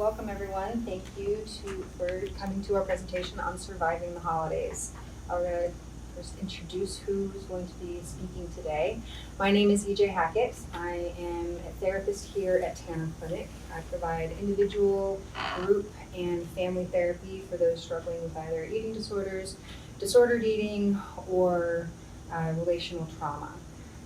welcome everyone. Thank you for coming to our presentation on surviving the holidays. I'm going to first introduce who's going to be speaking today. My name is EJ Hackett. I am a therapist here at Tanner Clinic. I provide individual, group, and family therapy for those struggling with either eating disorders, disordered eating, or relational trauma.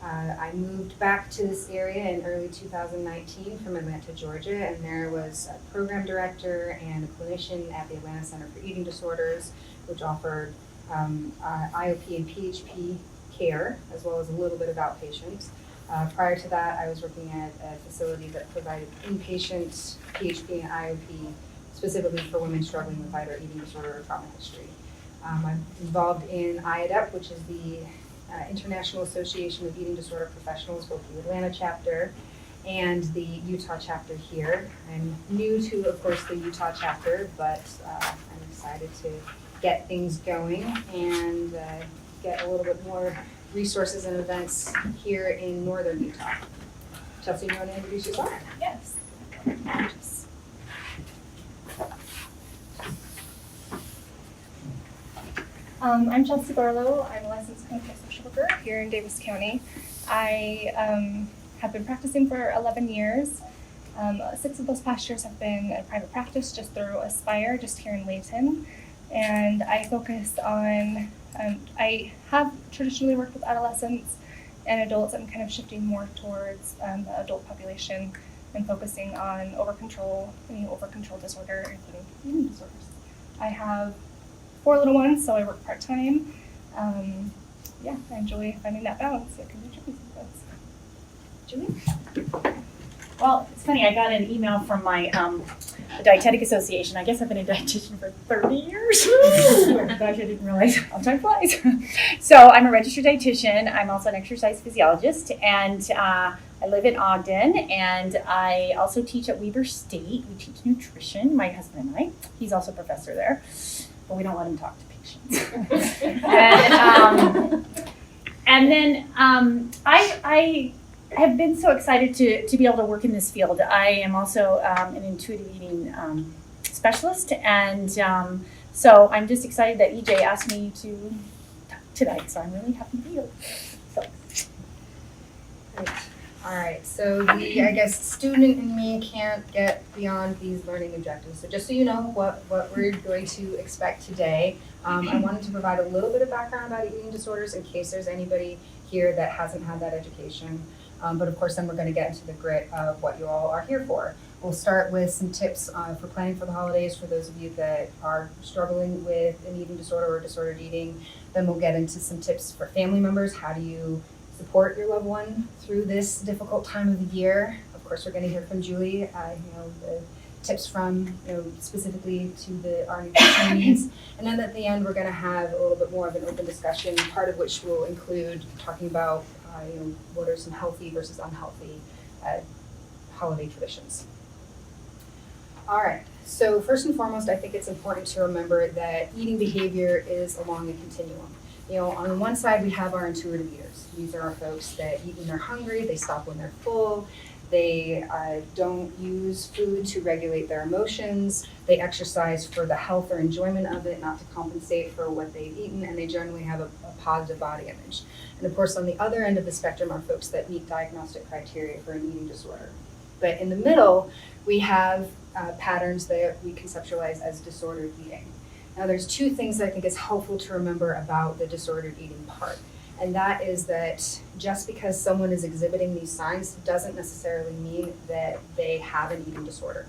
I moved back to this area in early 2019 from Atlanta, Georgia, and there was a program director and a clinician at the Atlanta Center for Eating Disorders, which offered IOP and PHP care, as well as a little bit of outpatient. Prior to that, I was working at a facility that provided inpatient PHP and IOP, specifically for women struggling with either eating disorder or trauma history. I'm involved in IADEP, which is the International Association of Eating Disorder Professionals, both the Atlanta chapter and the Utah chapter here. I'm new to, of course, the Utah chapter, but I'm excited to get things going and get a little bit more resources and events here in northern Utah. Chelsea, you want to introduce yourself? Yes. I'm Chelsea Barlow. I'm a licensed clinical social worker here in Davis County. I have been practicing for 11 years. 6 of those past years have been a private practice just through Aspire, just here in Layton. And I focus on, I have traditionally worked with adolescents and adults. I'm kind of shifting more towards the adult population and focusing on any over-control disorder, including eating disorders. I have 4 little ones, so I work part-time. I enjoy finding that balance. So it can be tricky sometimes. Julie? Well, it's funny, I got an email from my the Dietetic Association. I guess I've been a dietitian for 30 years. Gosh, I didn't realize how time flies. So I'm a registered dietitian. I'm also an exercise physiologist, and I live in Ogden, and I also teach at Weber State. We teach nutrition, my husband and I. He's also a professor there, but we don't let him talk to patients. And then I have been so excited to be able to work in this field. I am also an intuitive eating specialist, and so I'm just excited that EJ asked me to talk tonight, so I'm really happy to be here. So. Great. All right, so I guess student in me can't get beyond these learning objectives. So just so you know what we're going to expect today, I wanted to provide a little bit of background about eating disorders in case there's anybody here that hasn't had that education. But of course, then we're going to get into the grit of what you all are here for. We'll start with some tips for planning for the holidays for those of you that are struggling with an eating disorder or disordered eating. Then we'll get into some tips for family members. How do you support your loved one through this difficult time of the year? Of course, we're going to hear from Julie, the tips from, specifically to our nutrition needs. And then at the end, we're going to have a little bit more of an open discussion, part of which will include talking about what are some healthy versus unhealthy holiday traditions. All right, so first and foremost, I think it's important to remember that eating behavior is along a continuum. On one side, we have our intuitive eaters. These are our folks that eat when they're hungry, they stop when they're full, they don't use food to regulate their emotions, they exercise for the health or enjoyment of it, not to compensate for what they've eaten, and they generally have a positive body image. And of course, on the other end of the spectrum are folks that meet diagnostic criteria for an eating disorder. But in the middle, we have patterns that we conceptualize as disordered eating. Now, there's 2 things that I think is helpful to remember about the disordered eating part. And that is that just because someone is exhibiting these signs doesn't necessarily mean that they have an eating disorder,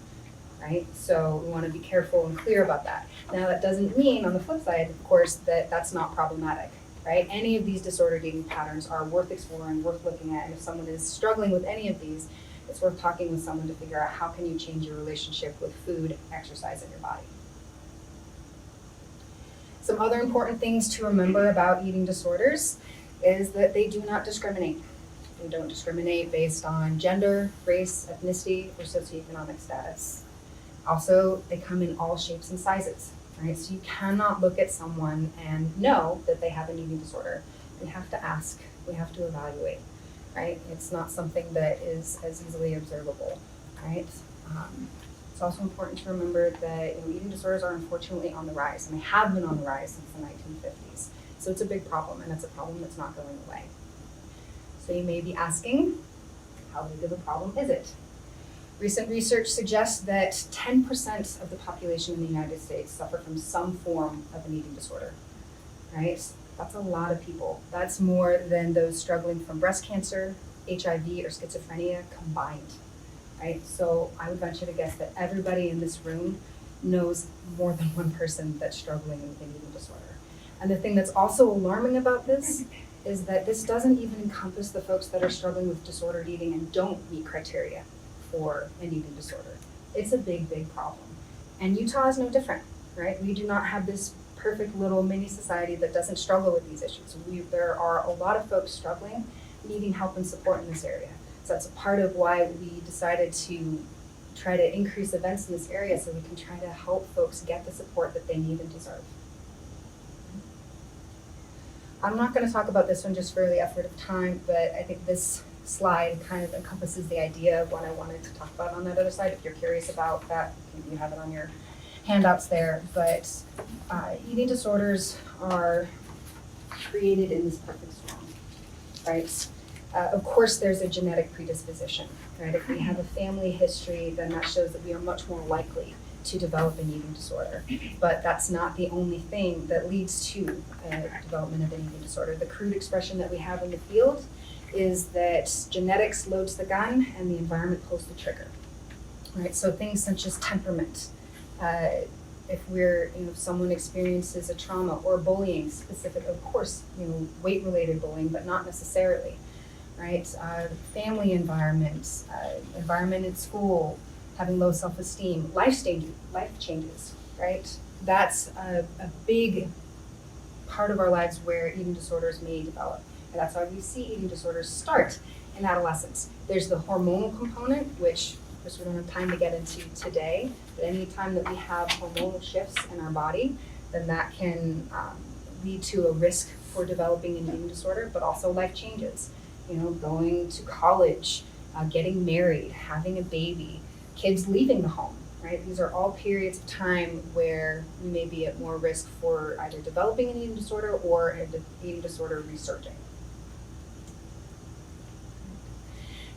right? So we want to be careful and clear about that. Now, that doesn't mean, on the flip side, of course, that that's not problematic, right? Any of these disordered eating patterns are worth exploring, worth looking at. And if someone is struggling with any of these, it's worth talking with someone to figure out how can you change your relationship with food, exercise, and your body. Some other important things to remember about eating disorders is that they do not discriminate. They don't discriminate based on gender, race, ethnicity, or socioeconomic status. Also, they come in all shapes and sizes, right? So you cannot look at someone and know that they have an eating disorder. We have to ask, we have to evaluate, right? It's not something that is as easily observable, right? It's also important to remember that eating disorders are unfortunately on the rise, and they have been on the rise since the 1950s. So it's a big problem, and it's a problem that's not going away. So you may be asking, how big of a problem is it? Recent research suggests that 10% of the population in the United States suffer from some form of an eating disorder, right? That's a lot of people. That's more than those struggling from breast cancer, HIV, or schizophrenia combined, right? So I would venture to guess that everybody in this room knows more than one person that's struggling with an eating disorder. And the thing that's also alarming about this is that this doesn't even encompass the folks that are struggling with disordered eating and don't meet criteria for an eating disorder. It's a big, big problem. And Utah is no different, right? We do not have this perfect little mini society that doesn't struggle with these issues. There are a lot of folks struggling, needing help and support in this area. So that's a part of why we decided to try to increase events in this area so we can try to help folks get the support that they need and deserve. I'm not going to talk about this one just for the effort of time, but I think this slide kind of encompasses the idea of what I wanted to talk about on that other side. If you're curious about that, you have it on your handouts there. But eating disorders are created in this perfect storm, right? Of course, there's a genetic predisposition, right? If we have a family history, then that shows that we are much more likely to develop an eating disorder. But that's not the only thing that leads to development of an eating disorder. The crude expression that we have in the field is that genetics loads the gun and the environment pulls the trigger, right? So things such as temperament, if someone experiences a trauma or bullying specific, of course, weight-related bullying, but not necessarily, right? Family environment, environment at school, having low self-esteem, life changes, right? That's a big part of our lives where eating disorders may develop. And that's why we see eating disorders start in adolescence. There's the hormonal component, which of course we don't have time to get into today, but any time that we have hormonal shifts in our body, then that can lead to a risk for developing an eating disorder, but also life changes. Going to college, getting married, having a baby, kids leaving the home, right? These are all periods of time where we may be at more risk for either developing an eating disorder or an eating disorder resurging.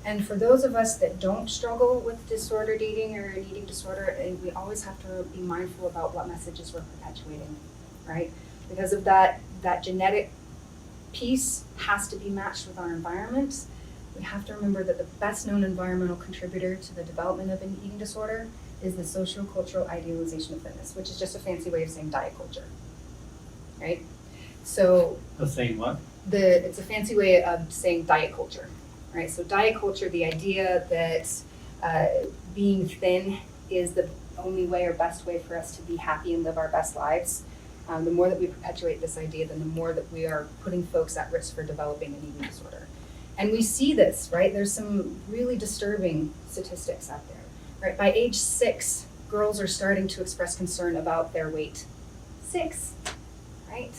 And for those of us that don't struggle with disordered eating or an eating disorder, we always have to be mindful about what messages we're perpetuating, right? Because of that genetic piece has to be matched with our environment. We have to remember that the best known environmental contributor to the development of an eating disorder is the socio-cultural idealization of fitness, which is just a fancy way of saying diet culture, right? So saying what? It's a fancy way of saying diet culture, right? So diet culture, the idea that being thin is the only way or best way for us to be happy and live our best lives. The more that we perpetuate this idea, then the more that we are putting folks at risk for developing an eating disorder. And we see this, right? There's some really disturbing statistics out there, right? By age 6, girls are starting to express concern about their weight. 6, right?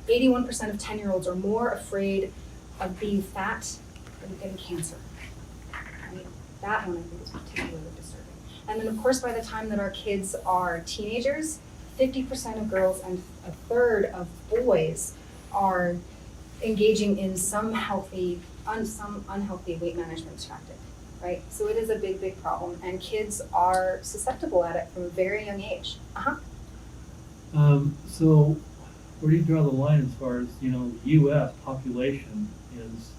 81% of 10-year-olds are more afraid of being fat than getting cancer, right? That one I think is particularly disturbing. And then of course, by the time that our kids are teenagers, 50% of girls and a third of boys are engaging in some unhealthy weight management strategy, right? So it is a big, big problem, and kids are susceptible at it from a very young age. So where do you draw the line as far as, the U.S. population is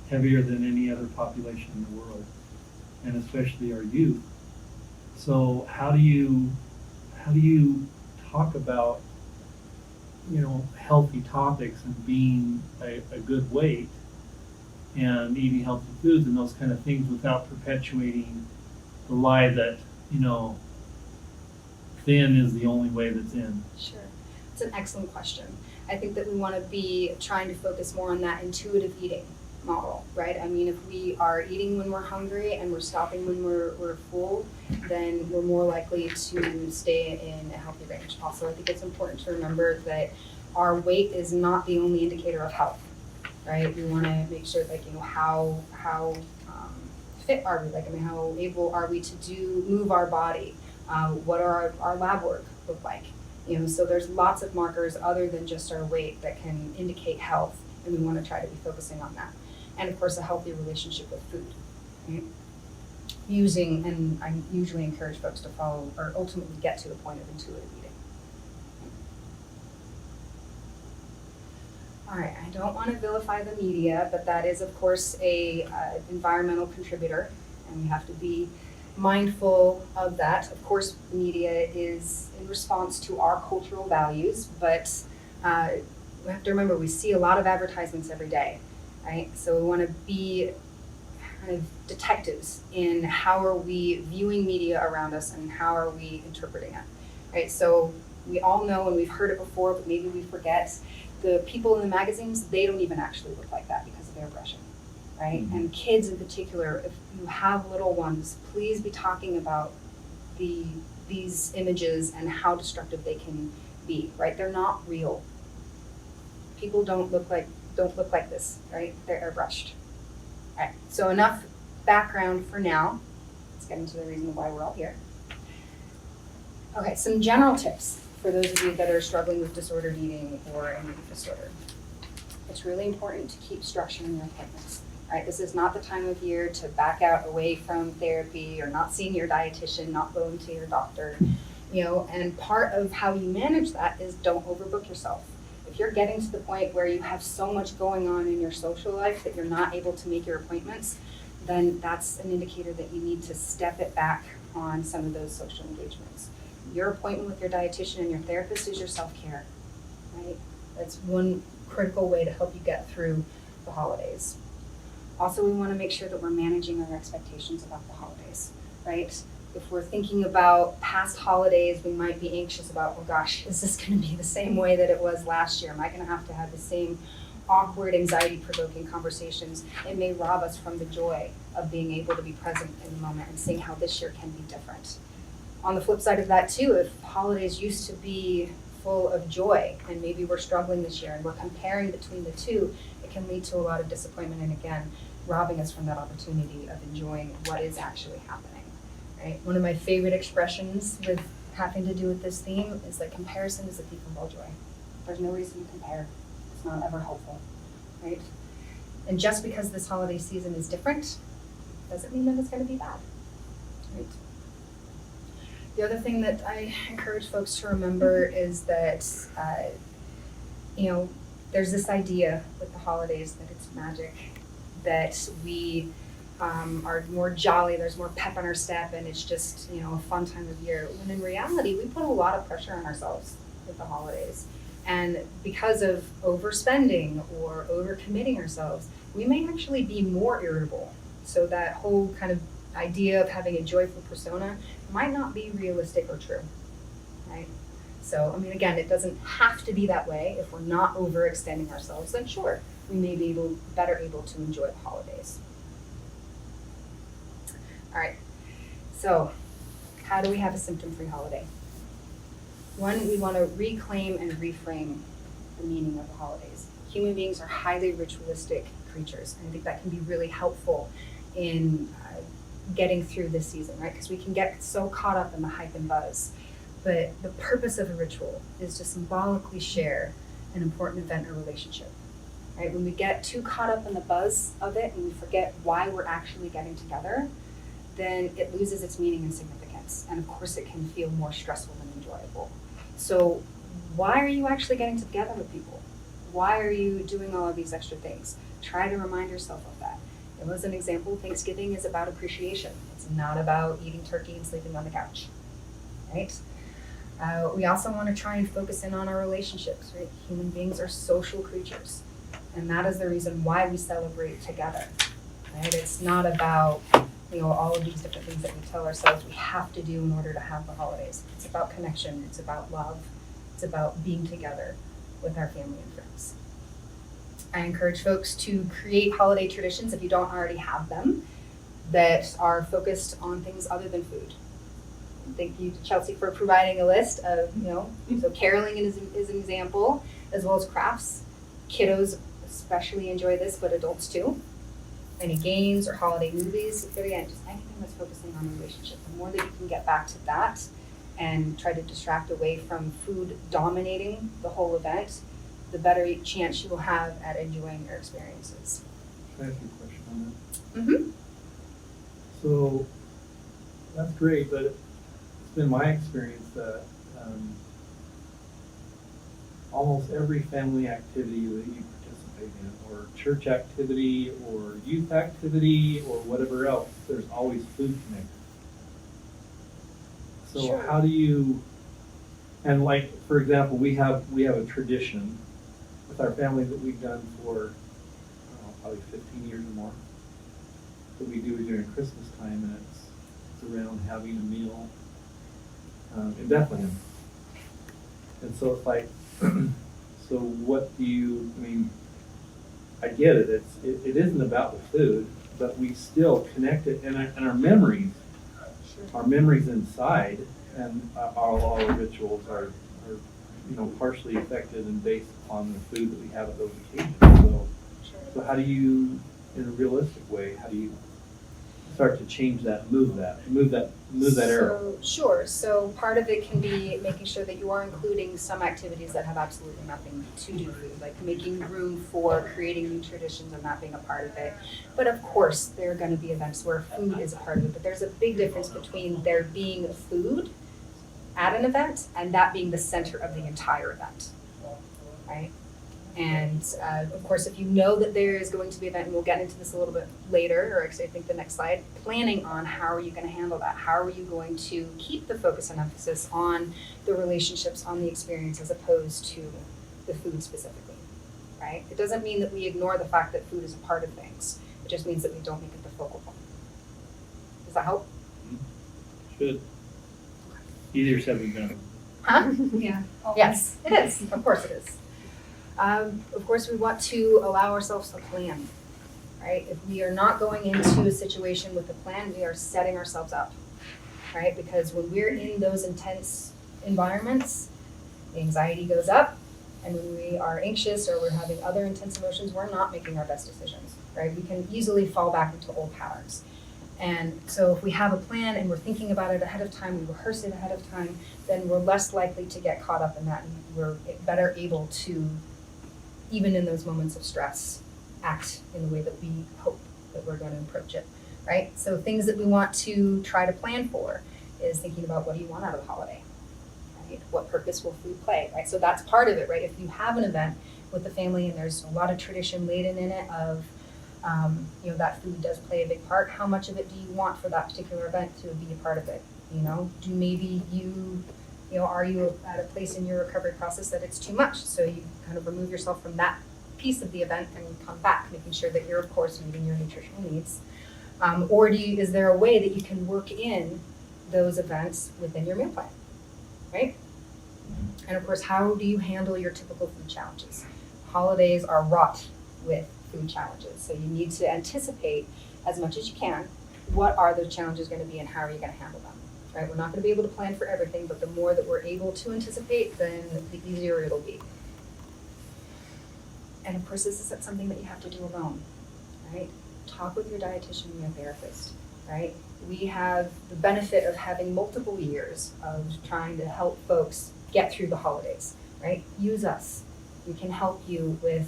heavier than any other population in the world, and especially our youth. So how do you talk about, healthy topics and being a good weight and eating healthy foods and those kind of things without perpetuating the lie that, thin is the only way that's in? Sure. It's an excellent question. I think that we want to be trying to focus more on that intuitive eating model, right? I mean, if we are eating when we're hungry and we're stopping when we're full, then we're more likely to stay in a healthy range. Also, I think it's important to remember that our weight is not the only indicator of health, right? We want to make sure, how fit are we? How able are we to move our body? What are our lab work look like? So there's lots of markers other than just our weight that can indicate health, and we want to try to be focusing on that. And of course, a healthy relationship with food. Right? And I usually encourage folks to follow or ultimately get to the point of intuitive eating. All right, I don't want to vilify the media, but that is, of course, a environmental contributor, and we have to be mindful of that. Of course, media is in response to our cultural values, but we have to remember we see a lot of advertisements every day, right? So we want to be kind of detectives in how are we viewing media around us and how are we interpreting it, right? So we all know, and we've heard it before, but maybe we forget, the people in the magazines, they don't even actually look like that because of airbrushing, right? Mm-hmm. And kids in particular, if you have little ones, please be talking about these images and how destructive they can be, right? They're not real. People don't look like this, right? They're airbrushed. All right, so enough background for now. Let's get into the reason why we're all here. Okay, some general tips for those of you that are struggling with disordered eating or an eating disorder. It's really important to keep structure in your appointments. Right? This is not the time of year to back out away from therapy or not seeing your dietitian, not going to your doctor. And part of how you manage that is don't overbook yourself. If you're getting to the point where you have so much going on in your social life that you're not able to make your appointments, then that's an indicator that you need to step it back on some of those social engagements. Your appointment with your dietitian and your therapist is your self-care, right? That's one critical way to help you get through the holidays. Also, we want to make sure that we're managing our expectations about the holidays, right? If we're thinking about past holidays, we might be anxious about, oh gosh, is this going to be the same way that it was last year? Am I going to have the same awkward, anxiety-provoking conversations? It may rob us from the joy of being able to be present in the moment and seeing how this year can be different. On the flip side of that too, if holidays used to be full of joy and maybe we're struggling this year and we're comparing between the two, it can lead to a lot of disappointment and again, robbing us from that opportunity of enjoying what is actually happening, right? One of my favorite expressions with having to do with this theme is that comparison is the thief of all joy. There's no reason to compare. It's not ever helpful, right? And just because this holiday season is different doesn't mean that it's going to be bad, right? The other thing that I encourage folks to remember is that, there's this idea with the holidays that it's magic, that we are more jolly, there's more pep in our step, and it's just, a fun time of year. When in reality, we put a lot of pressure on ourselves with the holidays. And because of overspending or overcommitting ourselves, we may actually be more irritable. So that whole kind of idea of having a joyful persona might not be realistic or true, right? So, again, it doesn't have to be that way. If we're not overextending ourselves, then sure, we may be better able to enjoy the holidays. All right, so how do we have a symptom-free holiday? One, we want to reclaim and reframe the meaning of the holidays. Human beings are highly ritualistic creatures, and I think that can be really helpful in getting through this season, right? Because we can get so caught up in the hype and buzz. But the purpose of a ritual is to symbolically share an important event or relationship, right? When we get too caught up in the buzz of it and we forget why we're actually getting together, then it loses its meaning and significance. And of course, it can feel more stressful than enjoyable. So why are you actually getting together with people? Why are you doing all of these extra things? Try to remind yourself of that. As an example, Thanksgiving is about appreciation. It's not about eating turkey and sleeping on the couch, right? We also want to try and focus in on our relationships, right? Human beings are social creatures, and that is the reason why we celebrate together, right? It's not about, all of these different things that we tell ourselves we have to do in order to have the holidays. It's about connection. It's about love. It's about being together with our family and friends. I encourage folks to create holiday traditions, if you don't already have them, that are focused on things other than food. Thank you to Chelsea for providing a list of, so caroling is an example, as well as crafts. Kiddos especially enjoy this, but adults too. any games or holiday movies. But again, just anything that's focusing on relationship. The more that you can get back to that and try to distract away from food dominating the whole event, the better chance you will have at enjoying your experiences. Can I ask you a question on that? Mm-hmm. So, that's great, but it's been my experience that almost every family activity that you participate in, or church activity, or youth activity, or whatever else, there's always food connected. So Sure. how do you, and like, for example, we have a tradition with our family that we've done for, I don't know, probably 15 years or more, that we do during Christmas time, and it's around having a meal in Bethlehem. And so it's like, so what do you, I mean, I get it, it isn't about the food, but we still connect it, and our memories, inside, and all our rituals are, partially affected and based upon the food that we have at those occasions. So how do you, in a realistic way, how do you start to change that, move that arrow? Sure. So part of it can be making sure that you are including some activities that have absolutely nothing to do with food, like making room for creating new traditions and that being a part of it. But of course, there are going to be events where food is a part of it, but there's a big difference between there being food at an event and that being the center of the entire event, right? And of course, if you know that there is going to be an event, and we'll get into this a little bit later, or actually I think the next slide, planning on how are you going to handle that? How are you going to keep the focus and emphasis on the relationships, on the experience, as opposed to the food specifically, right? It doesn't mean that we ignore the fact that food is a part of things. It just means that we don't make it the focal point. Does that help? Should. Easier said than done. Huh? Yeah. Yes, it is. Of course it is. Of course, we want to allow ourselves a plan, right? If we are not going into a situation with a plan, we are setting ourselves up, right? Because when we're in those intense environments, the anxiety goes up, and when we are anxious or we're having other intense emotions, we're not making our best decisions, right? We can easily fall back into old patterns. And so if we have a plan and we're thinking about it ahead of time, we rehearse it ahead of time, then we're less likely to get caught up in that, and we're better able to, even in those moments of stress, act in the way that we hope that we're going to approach it, right? So things that we want to try to plan for is thinking about, what do you want out of the holiday, right? What purpose will food play, right? So that's part of it, right? If you have an event with the family and there's a lot of tradition laden in it of, that food does play a big part, how much of it do you want for that particular event to be a part of it? Do maybe are you at a place in your recovery process that it's too much? So you kind of remove yourself from that piece of the event and come back, making sure that you're, of course, meeting your nutritional needs. Or is there a way that you can work in those events within your meal plan, right? And of course, how do you handle your typical food challenges? Holidays are wrought with food challenges, so you need to anticipate as much as you can what are the challenges going to be and how are you going to handle them. Right, we're not going to be able to plan for everything, but the more that we're able to anticipate, then the easier it'll be. And of course, this isn't something that you have to do alone, right? Talk with your dietitian and your therapist, right? We have the benefit of having multiple years of trying to help folks get through the holidays, right? Use us. We can help you with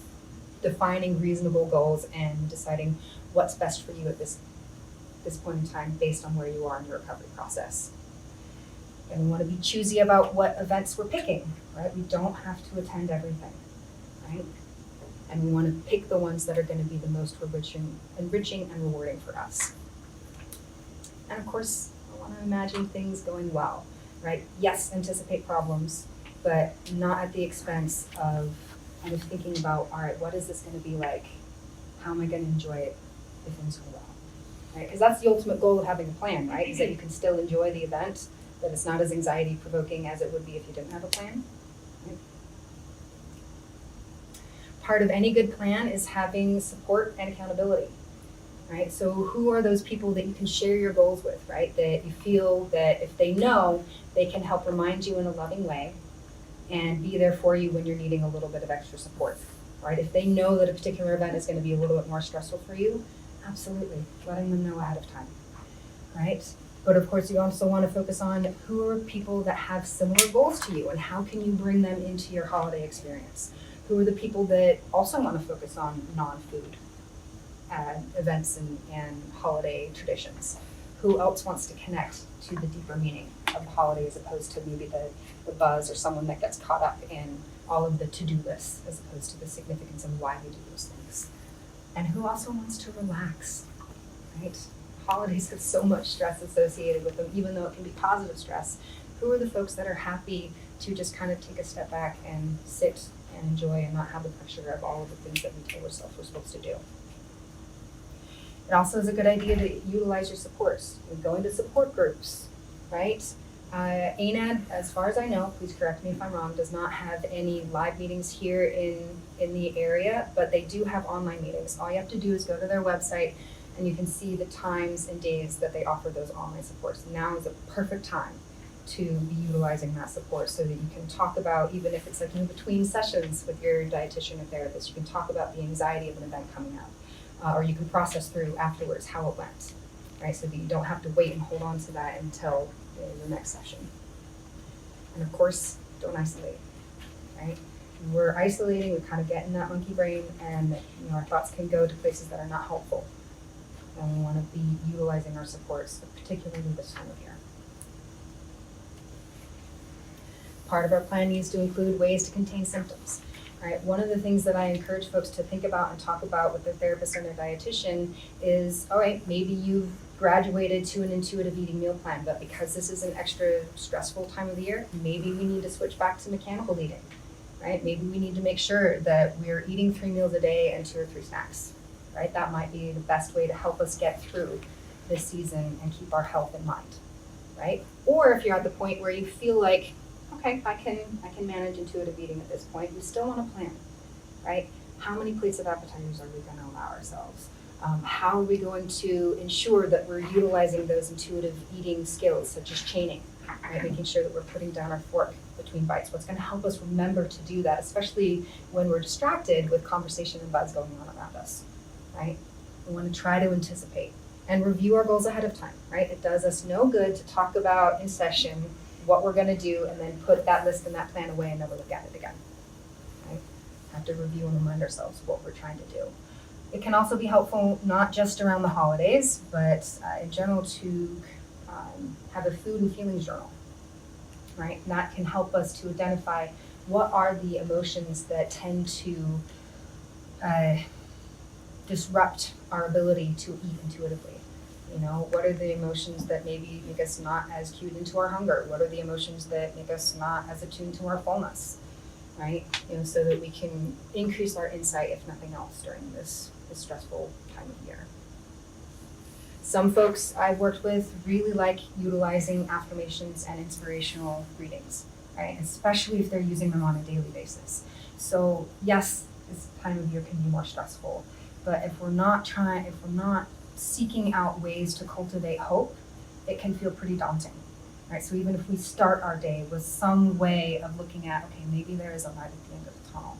defining reasonable goals and deciding what's best for you at this point in time based on where you are in your recovery process. And we want to be choosy about what events we're picking, right? We don't have to attend everything, right? And we want to pick the ones that are going to be the most enriching and rewarding for us. And of course, I want to imagine things going well, right? Yes, anticipate problems, but not at the expense of kind of thinking about, all right, what is this going to be like? How am I going to enjoy it if things go well? Right? Because that's the ultimate goal of having a plan, right? Is that you can still enjoy the event, that it's not as anxiety provoking as it would be if you didn't have a plan. Right? Part of any good plan is having support and accountability, right? So who are those people that you can share your goals with, right? That you feel that if they know, they can help remind you in a loving way and be there for you when you're needing a little bit of extra support, right? If they know that a particular event is going to be a little bit more stressful for you, Absolutely, letting them know ahead of time, right? But of course, you also want to focus on who are people that have similar goals to you and how can you bring them into your holiday experience? Who are the people that also want to focus on non-food events and holiday traditions? Who else wants to connect to the deeper meaning of the holiday as opposed to maybe the buzz or someone that gets caught up in all of the to-do lists as opposed to the significance of why we do those things? And who also wants to relax, right? Holidays have so much stress associated with them, even though it can be positive stress. Who are the folks that are happy to just kind of take a step back and sit and enjoy and not have the pressure of all of the things that we tell ourselves we're supposed to do? It also is a good idea to utilize your supports. Go into support groups, right? ANAD, as far as I know, please correct me if I'm wrong, does not have any live meetings here in the area, but they do have online meetings. All you have to do is go to their website and you can see the times and days that they offer those online supports. Now is a perfect time to be utilizing that support so that you can talk about, even if it's like in between sessions with your dietitian or therapist, you can talk about the anxiety of an event coming up, or you can process through afterwards how it went, right? So that you don't have to wait and hold on to that until the next session. And of course, don't isolate, right? When we're isolating, we kind of get in that monkey brain and our thoughts can go to places that are not helpful. And we want to be utilizing our supports, particularly this time of year. Part of our plan needs to include ways to contain symptoms. Right? One of the things that I encourage folks to think about and talk about with their therapist and their dietitian is, all right, maybe you've graduated to an intuitive eating meal plan, but because this is an extra stressful time of the year, maybe we need to switch back to mechanical eating, right? Maybe we need to make sure that we're eating 3 meals a day and 2 or 3 snacks, right? That might be the best way to help us get through this season and keep our health in mind, right? Or if you're at the point where you feel like, okay, I can manage intuitive eating at this point, we still want to plan, right? How many plates of appetizers are we going to allow ourselves? How are we going to ensure that we're utilizing those intuitive eating skills, such as chaining, right? Making sure that we're putting down our fork between bites. What's going to help us remember to do that, especially when we're distracted with conversation and buzz going on around us, right? We want to try to anticipate and review our goals ahead of time, right? It does us no good to talk about in session what we're going to do and then put that list and that plan away and never look at it again, right? Have to review and remind ourselves what we're trying to do. It can also be helpful not just around the holidays, but in general to have a food and feelings journal, right? And that can help us to identify what are the emotions that tend to disrupt our ability to eat intuitively. What are the emotions that maybe make us not as cued into our hunger? What are the emotions that make us not as attuned to our fullness, right? So that we can increase our insight, if nothing else, during this stressful time of year. Some folks I've worked with really like utilizing affirmations and inspirational readings, right? Especially if they're using them on a daily basis. So yes, this time of year can be more stressful, but if we're not seeking out ways to cultivate hope, it can feel pretty daunting, right? So even if we start our day with some way of looking at, okay, maybe there is a light at the end of the tunnel,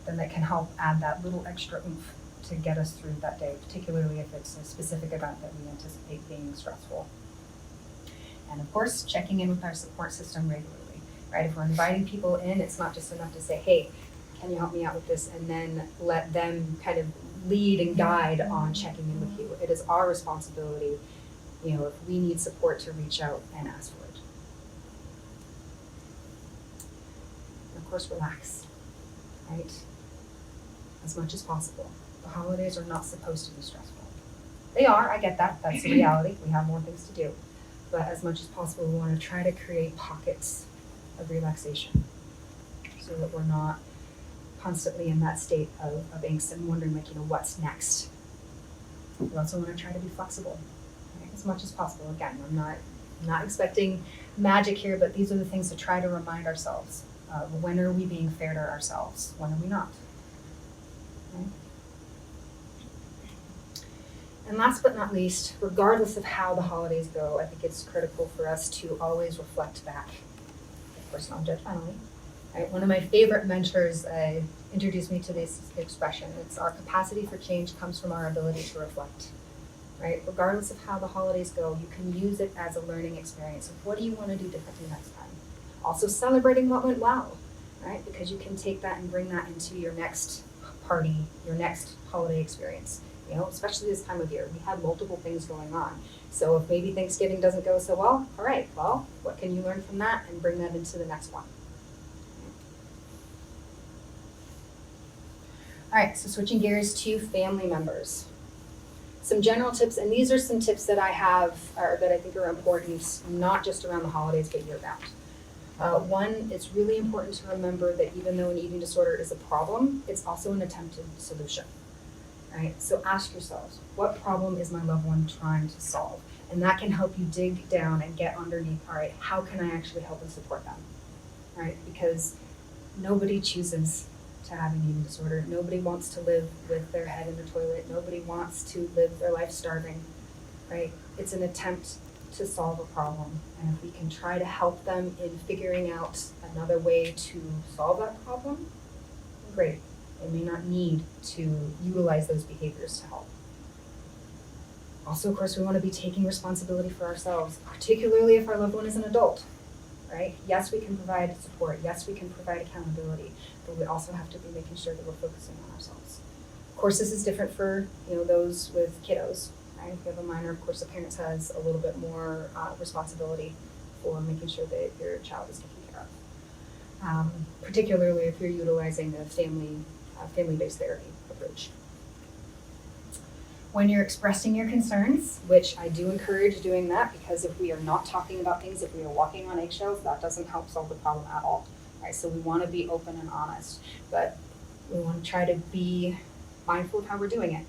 then that can help add that little extra oomph to get us through that day, particularly if it's a specific event that we anticipate being stressful. And of course, checking in with our support system regularly, right? If we're inviting people in, it's not just enough to say, hey, can you help me out with this? And then let them kind of lead and guide on checking in with you. It is our responsibility, if we need support, to reach out and ask for it. And of course, relax, right? As much as possible. The holidays are not supposed to be stressful. They are, I get that, that's the reality. We have more things to do. But as much as possible, we want to try to create pockets of relaxation so that we're not constantly in that state of angst and wondering what's next. We also want to try to be flexible, right? As much as possible. Again, I'm not expecting magic here, but these are the things to try to remind ourselves. When are we being fair to ourselves? When are we not? Okay. And last but not least, regardless of how the holidays go, I think it's critical for us to always reflect back, of course non-judgmentally, Right? One of my favorite mentors introduced me to this expression. It's our capacity for change comes from our ability to reflect. Right? Regardless of how the holidays go, you can use it as a learning experience of what do you want to do differently next time. Also celebrating what went well, right? Because you can take that and bring that into your next party, your next holiday experience. You know, especially this time of year, we have multiple things going on. So if maybe Thanksgiving doesn't go so well, all right, well, what can you learn from that and bring that into the next one? All right, so switching gears to family members. Some general tips, and these are some tips that I have, or that I think are important, not just around the holidays, but year round. One, it's really important to remember that even though an eating disorder is a problem, it's also an attempted solution, right? So ask yourselves, what problem is my loved one trying to solve? And that can help you dig down and get underneath, all right, how can I actually help and support them, right? Because nobody chooses to have an eating disorder. Nobody wants to live with their head in the toilet. Nobody wants to live their life starving, right? It's an attempt to solve a problem. And if we can try to help them in figuring out another way to solve that problem, great. They may not need to utilize those behaviors to help. Also, of course, we want to be taking responsibility for ourselves, particularly if our loved one is an adult, right? Yes, we can provide support. Yes, we can provide accountability, but we also have to be making sure that we're focusing on ourselves. Of course, this is different for those with kiddos. Right? If you have a minor, of course, the parents has a little bit more responsibility for making sure that your child is taken care of, particularly if you're utilizing a family-based therapy approach. When you're expressing your concerns, which I do encourage doing that, because if we are not talking about things, if we are walking on eggshells, that doesn't help solve the problem at all. Right? So we want to be open and honest, but we want to try to be mindful of how we're doing it.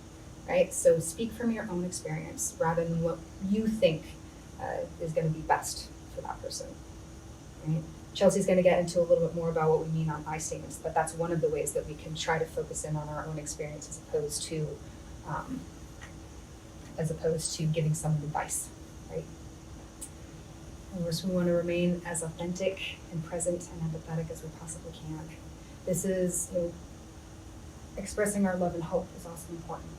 Right? So speak from your own experience rather than what you think is going to be best for that person. Right? Chelsea's going to get into a little bit more about what we mean on I statements, but that's one of the ways that we can try to focus in on our own experience as opposed to giving someone advice, right? Of course, we want to remain as authentic and present and empathetic as we possibly can. This is, expressing our love and hope is also important,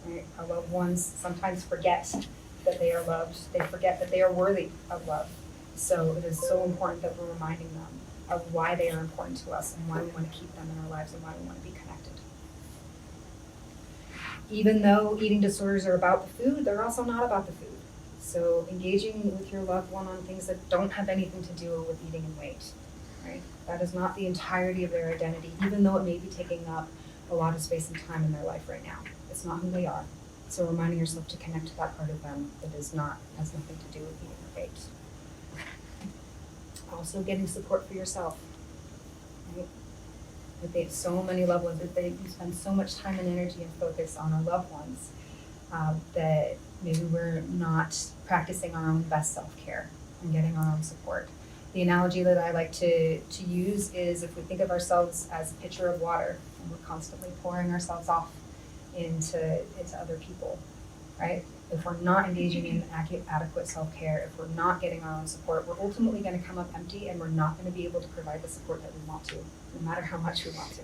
right? Our loved ones sometimes forget that they are loved. They forget that they are worthy of love. So it is so important that we're reminding them of why they are important to us and why we want to keep them in our lives and why we want to be connected. Even though eating disorders are about the food, they're also not about the food. So engaging with your loved one on things that don't have anything to do with eating and weight, right? That is not the entirety of their identity, even though it may be taking up a lot of space and time in their life right now. It's not who they are. So reminding yourself to connect to that part of them that has nothing to do with eating or weight. Also getting support for yourself, right? That they have so many loved ones, that we spend so much time and energy and focus on our loved ones that maybe we're not practicing our own best self-care and getting our own support. The analogy that I like to use is if we think of ourselves as a pitcher of water and we're constantly pouring ourselves off into other people, right? If we're not engaging in adequate self-care, if we're not getting our own support, we're ultimately going to come up empty and we're not going to be able to provide the support that we want to, no matter how much we want to,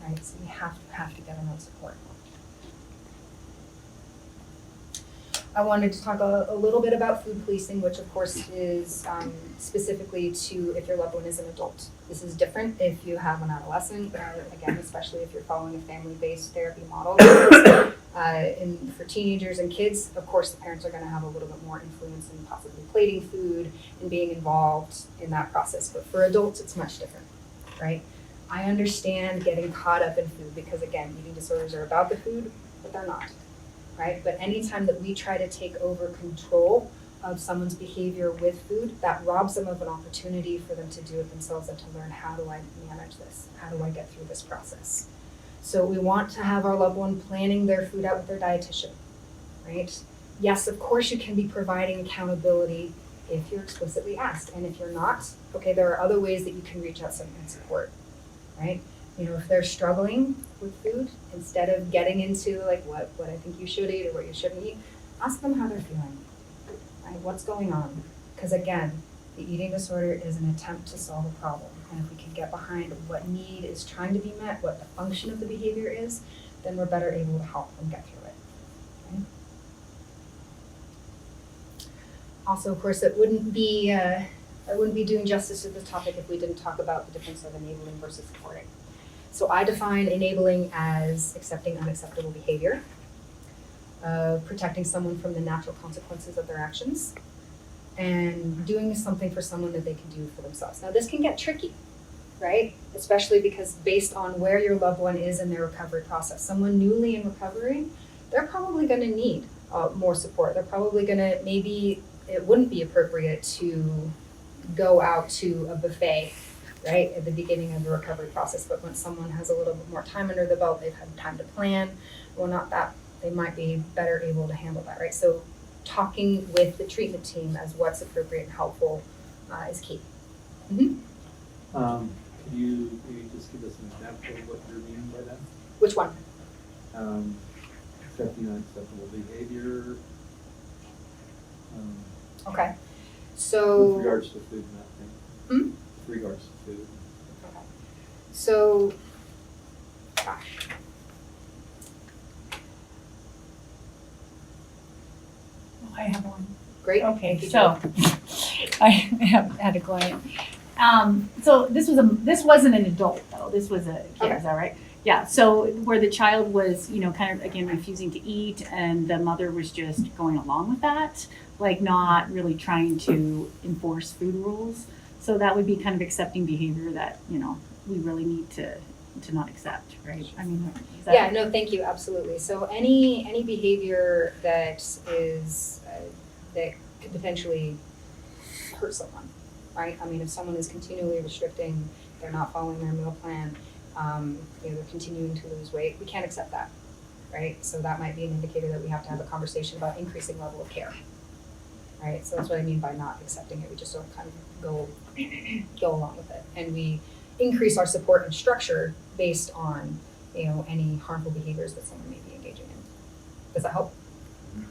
right? So we have to get our own support. I wanted to talk a little bit about food policing, which of course is specifically to if your loved one is an adult. This is different if you have an adolescent, again, especially if you're following a family-based therapy model. And for teenagers and kids, of course, the parents are going to have a little bit more influence in possibly plating food and being involved in that process. But for adults, it's much different, right? I understand getting caught up in food because, again, eating disorders are about the food, but they're not. Right? But anytime that we try to take over control of someone's behavior with food, that robs them of an opportunity for them to do it themselves and to learn, how do I manage this? How do I get through this process? So we want to have our loved one planning their food out with their dietitian, right? Yes, of course you can be providing accountability if you're explicitly asked. And if you're not, okay, there are other ways that you can reach out and support, right? If they're struggling with food, instead of getting into like what I think you should eat or what you shouldn't eat, ask them how they're feeling, right? What's going on? Because again, The eating disorder is an attempt to solve a problem. And if we can get behind what need is trying to be met, what the function of the behavior is, then we're better able to help them get through it. Okay? Also, of course, I wouldn't be doing justice to this topic if we didn't talk about the difference of enabling versus supporting. So I define enabling as accepting unacceptable behavior, protecting someone from the natural consequences of their actions, and doing something for someone that they can do for themselves. Now, this can get tricky, right? Especially because based on where your loved one is in their recovery process. Someone newly in recovery, they're probably going to need more support. They're probably going to, maybe it wouldn't be appropriate to go out to a buffet, right, at the beginning of the recovery process. But when someone has a little bit more time under the belt, they've had time to plan, well, not that, they might be better able to handle that, right? So talking with the treatment team as what's appropriate and helpful is key. Could you maybe just give us an example of what you're meaning by that? Which one? Accepting unacceptable behavior. Okay. So With regards to food and that thing. Hmm? With regards to food. Okay. So, gosh. I have one. Great. Okay, Thank you. so I have had a client. So this wasn't an adult though. This was a kid. Okay. Is that right? Yeah. So where the child was, kind of again refusing to eat, and the mother was just going along with that, like not really trying to enforce food rules. So that would be kind of accepting behavior that we really need to not accept, right? I mean, is that Yeah, no, thank you, absolutely. So any behavior that is, that could potentially hurt someone, right? I mean, if someone is continually restricting, they're not following their meal plan, they're continuing to lose weight, we can't accept that, right? So that might be an indicator that we have to have a conversation about increasing level of care, right? So that's what I mean by not accepting it. We just don't kind of go along with it. And we increase our support and structure based on, any harmful behaviors that someone may be engaging in. Does that help? Okay.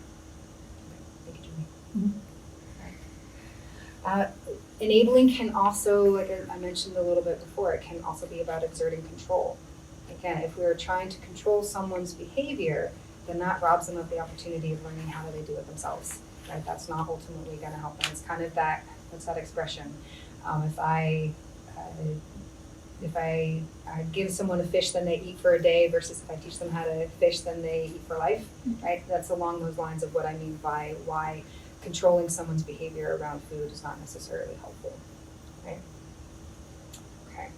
Thank you, Julie. All right. Enabling can also, like I mentioned a little bit before, it can also be about exerting control. Again, if we're trying to control someone's behavior, then that robs them of the opportunity of learning how do they do it themselves, right? That's not ultimately going to help them. It's kind of that, what's that expression? If I give someone a fish, then they eat for a day, versus if I teach them how to fish, then they eat for life, right? That's along those lines of what I mean by why controlling someone's behavior around food is not necessarily helpful, right? Okay.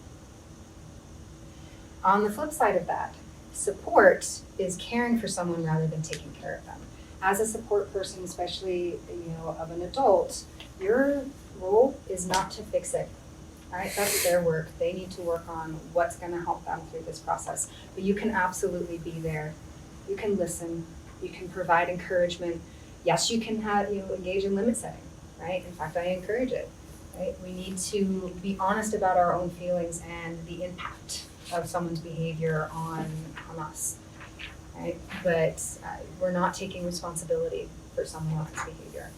On the flip side of that, support is caring for someone rather than taking care of them. As a support person, especially, of an adult, your role is not to fix it. All right, that's their work. They need to work on what's going to help them through this process. But you can absolutely be there. You can listen. You can provide encouragement. Yes, you can engage in limit setting, right? In fact, I encourage it, right? We need to be honest about our own feelings and the impact of someone's behavior on us, right? But we're not taking responsibility for someone else's behavior,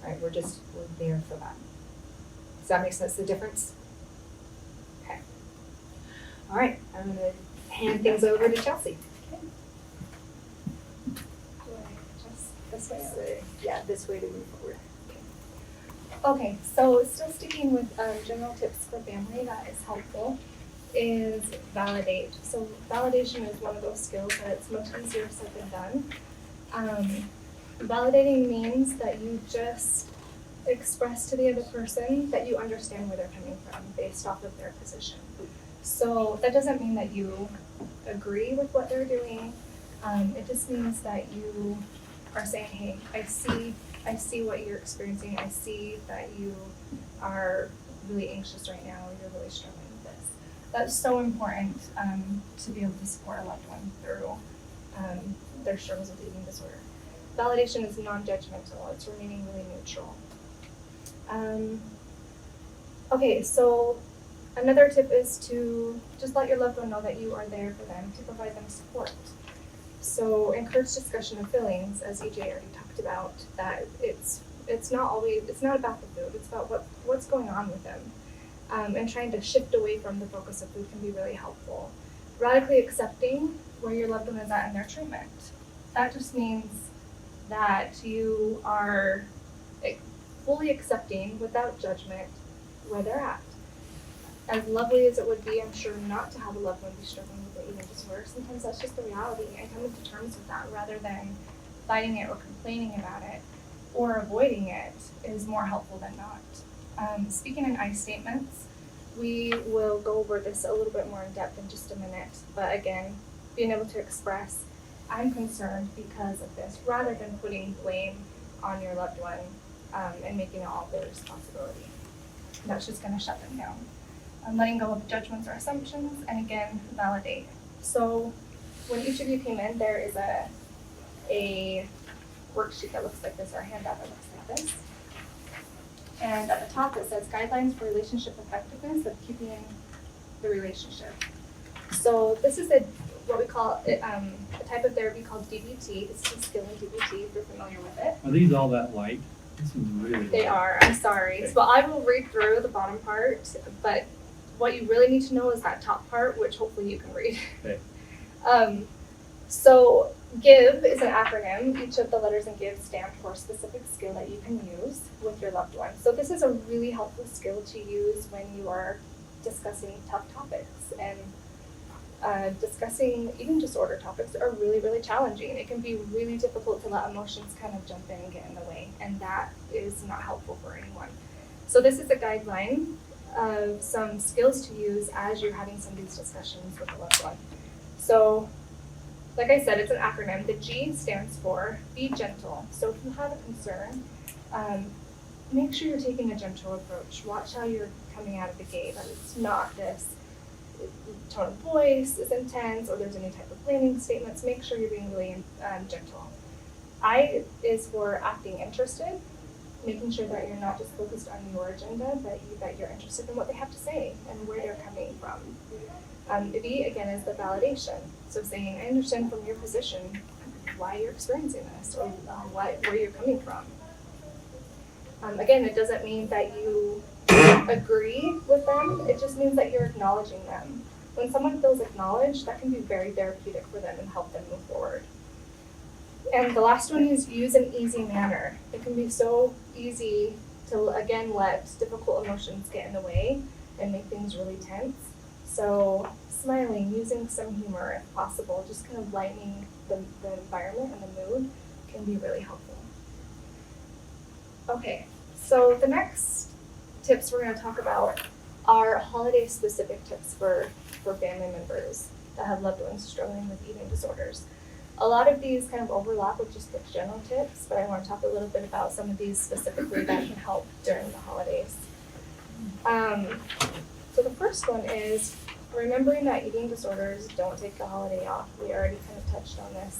right? We're there for them. Does that make sense, the difference? Okay. All right, I'm going to hand things over to Chelsea. This way. Yeah, this way to move forward. Okay, so still sticking with general tips for family that is helpful is validate. So validation is one of those skills that it's much easier said than done. Validating means that you just express to the other person that you understand where they're coming from based off of their position. So that doesn't mean that you agree with what they're doing. It just means that you are saying, hey, I see what you're experiencing. I see that you are really anxious right now. You're really struggling with this. That's so important to be able to support a loved one through their struggles with eating disorder. Validation is non-judgmental. It's remaining really neutral. Okay, so another tip is to just let your loved one know that you are there for them, to provide them support. So encourage discussion of feelings, as EJ already talked about, that it's it's not about the food, it's about what's going on with them. And trying to shift away from the focus of food can be really helpful. Radically accepting where your loved one is at in their treatment. That just means that you are fully accepting without judgment where they're at. As lovely as it would be, I'm sure, not to have a loved one be struggling with an eating disorder, sometimes that's just the reality, and coming to terms with that rather than fighting it or complaining about it or avoiding it is more helpful than not. Speaking in I statements, we will go over this a little bit more in depth in just a minute, but again, being able to express, I'm concerned because of this, rather than putting blame on your loved one and making it all their responsibility. That's just going to shut them down. Letting go of judgments or assumptions, and again, validate. So when each of you came in, there is a worksheet that looks like this, or a handout that looks like this. And at the top it says guidelines for relationship effectiveness of keeping the relationship. So this is what we call a type of therapy called DBT. This is a skill in DBT if you're familiar with it. Are these all that light? This is really They light. are, I'm sorry. Okay. So I will read through the bottom part, but what you really need to know is that top part, which hopefully you can read. Okay. So GIVE is an acronym. Each of the letters in GIVE stand for a specific skill that you can use with your loved one. So this is a really helpful skill to use when you are discussing tough topics, and discussing eating disorder topics are really, really challenging. It can be really difficult to let emotions kind of jump in and get in the way, and that is not helpful for anyone. So this is a guideline of some skills to use as you're having some of these discussions with a loved one. So, like I said, it's an acronym. The G stands for be gentle. So if you have a concern, make sure you're taking a gentle approach. Watch how you're coming out of the gate. That it's not this tone of voice is intense, or there's any type of blaming statements. Make sure you're being really gentle. I is for acting interested, making sure that you're not just focused on your agenda, but that you're interested in what they have to say and where they're coming from. V, again, is the validation. So saying, I understand from your position why you're experiencing this, or where you're coming from. Again, it doesn't mean that you agree with them, it just means that you're acknowledging them. When someone feels acknowledged, that can be very therapeutic for them and help them move forward. And the last one is use an easy manner. It can be so easy to, again, let difficult emotions get in the way and make things really tense. So smiling, using some humor if possible, just kind of lightening the environment and the mood can be really helpful. Okay, so the next tips we're going to talk about are holiday-specific tips for family members that have loved ones struggling with eating disorders. A lot of these kind of overlap with just the general tips, but I want to talk a little bit about some of these specifically that can help during the holidays. So the first one is remembering that eating disorders don't take the holiday off. We already kind of touched on this.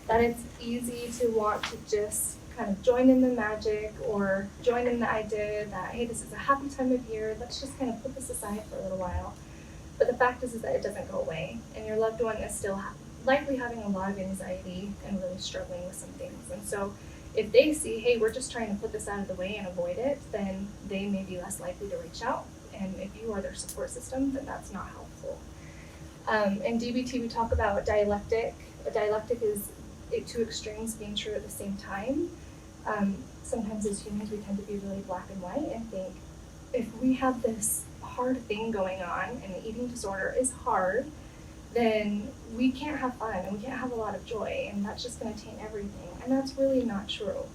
That it's easy to want to just kind of join in the magic or join in the idea that, hey, this is a happy time of year, let's just kind of put this aside for a little while. But the fact is that it doesn't go away, and your loved one is still likely having a lot of anxiety and really struggling with some things. And so if they see, hey, we're just trying to put this out of the way and avoid it, then they may be less likely to reach out. And if you are their support system, then that's not helpful. In DBT, we talk about dialectic. A dialectic is two extremes being true at the same time. Sometimes as humans, we tend to be really black and white and think, if we have this hard thing going on and the eating disorder is hard, then we can't have fun and we can't have a lot of joy, and that's just going to taint everything. And that's really not true.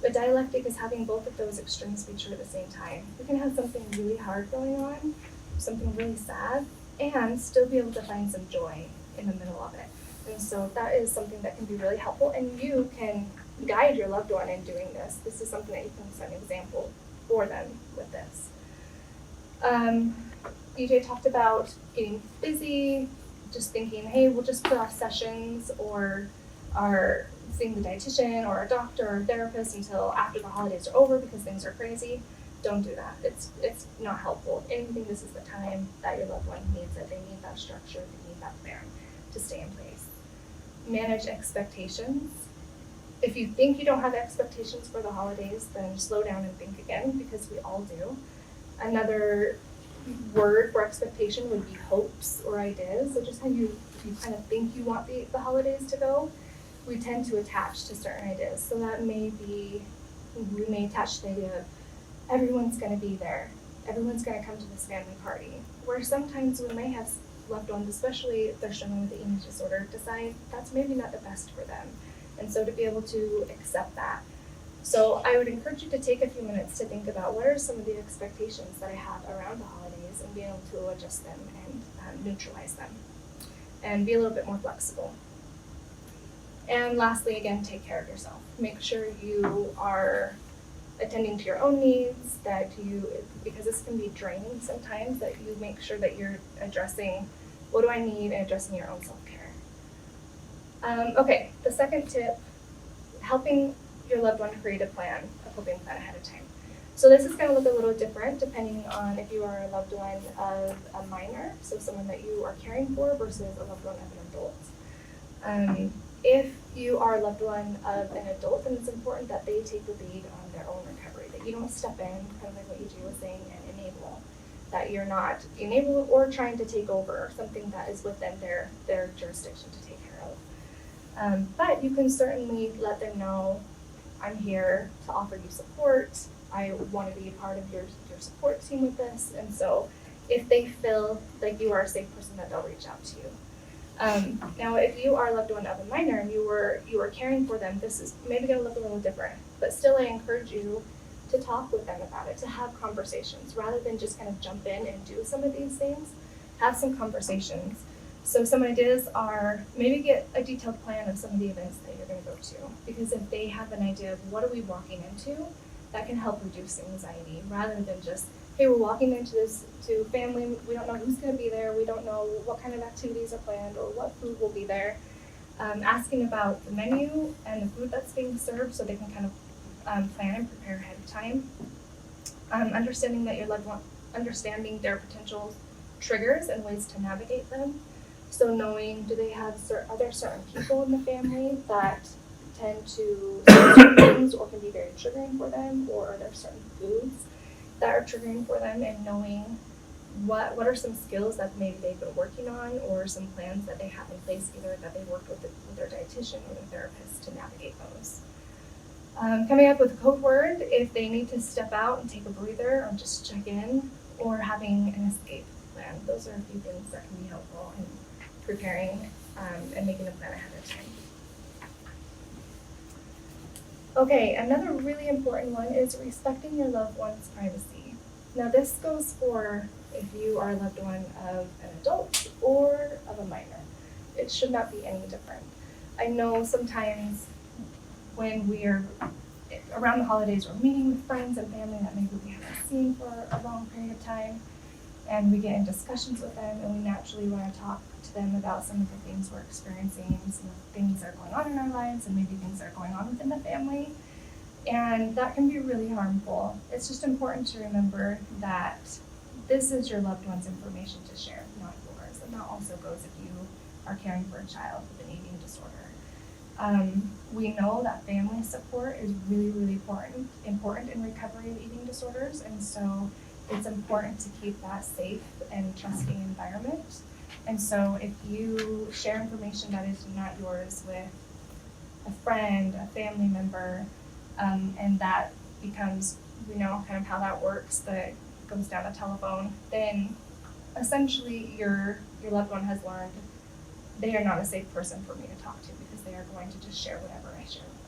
The dialectic is having both of those extremes be true at the same time. We can have something really hard going on, something really sad, and still be able to find some joy in the middle of it. And so that is something that can be really helpful, and you can guide your loved one in doing this. This is something that you can set an example for them with this. EJ talked about getting busy, just thinking, hey, we'll just put off sessions or our seeing the dietitian or a doctor or a therapist until after the holidays are over because things are crazy. Don't do that. It's not helpful. If anything, this is the time that your loved one needs it. They need that structure, they need that plan to stay in place. Manage expectations. if you think you don't have expectations for the holidays, then slow down and think again, because we all do. Another word for expectation would be hopes or ideas. So just how you kind of think you want the holidays to go, we tend to attach to certain ideas. So that may be, we may attach to the idea of everyone's going to be there, everyone's going to come to this family party, where sometimes we may have loved ones, especially if they're struggling with the eating disorder, decide that's maybe not the best for them. And so to be able to accept that. So I would encourage you to take a few minutes to think about what are some of the expectations that I have around the holidays, and be able to adjust them and neutralize them, and be a little bit more flexible. And lastly, again, take care of yourself. Make sure you are attending to your own needs, that you, because this can be draining sometimes, that you make sure that you're addressing what do I need and addressing your own self-care. Okay, the second tip, helping your loved one create a plan, a coping plan ahead of time. So this is going to look a little different depending on if you are a loved one of a minor, so someone that you are caring for, versus a loved one of an adult. If you are a loved one of an adult, then it's important that they take the lead on their own recovery, that you don't step in, kind of like what EJ was saying, and enable. That you're not enable or trying to take over something that is within their jurisdiction to take care of. But you can certainly let them know, I'm here to offer you support. I want to be a part of your support team with this. And so if they feel like you are a safe person, that they'll reach out to you. Now, if you are a loved one of a minor and you were caring for them, this is maybe going to look a little different. But still, I encourage you to talk with them about it, to have conversations, rather than just kind of jump in and do some of these things. Have some conversations. So some ideas are maybe get a detailed plan of some of the events that you're going to go to, because if they have an idea of what are we walking into, that can help reduce anxiety, rather than just, hey, we're walking into this to family, we don't know who's going to be there, we don't know what kind of activities are planned or what food will be there. Asking about the menu and the food that's being served, so they can kind of plan and prepare ahead of time. Understanding that your loved one, understanding their potential triggers and ways to navigate them. So knowing, do they have are there certain people in the family that tend to say certain things or can be very triggering for them, or are there certain foods that are triggering for them, and knowing what are some skills that maybe they've been working on, or some plans that they have in place, either that they worked with their dietitian or their therapist to navigate those. Coming up with a code word if they need to step out and take a breather or just check in, or having an escape plan. Those are a few things that can be helpful in preparing and making a plan ahead of time. Okay, another really important one is respecting your loved one's privacy. Now this goes for if you are a loved one of an adult or of a minor. It should not be any different. I know sometimes when we're around the holidays, we're meeting with friends and family that maybe we haven't seen for a long period of time, and we get in discussions with them, and we naturally want to talk to them about some of the things we're experiencing, some of the things that are going on in our lives, and maybe things that are going on within the family. And that can be really harmful. It's just important to remember that this is your loved one's information to share, not yours. And that also goes if you are caring for a child with an eating disorder. We know that family support is really, really important in recovery of eating disorders, and so it's important to keep that safe and trusting environment. And so if you share information that is not yours with a friend, a family member, and that becomes, we know kind of how that works, that goes down a telephone, then essentially your loved one has learned they are not a safe person for me to talk to, because they are going to just share whatever I share with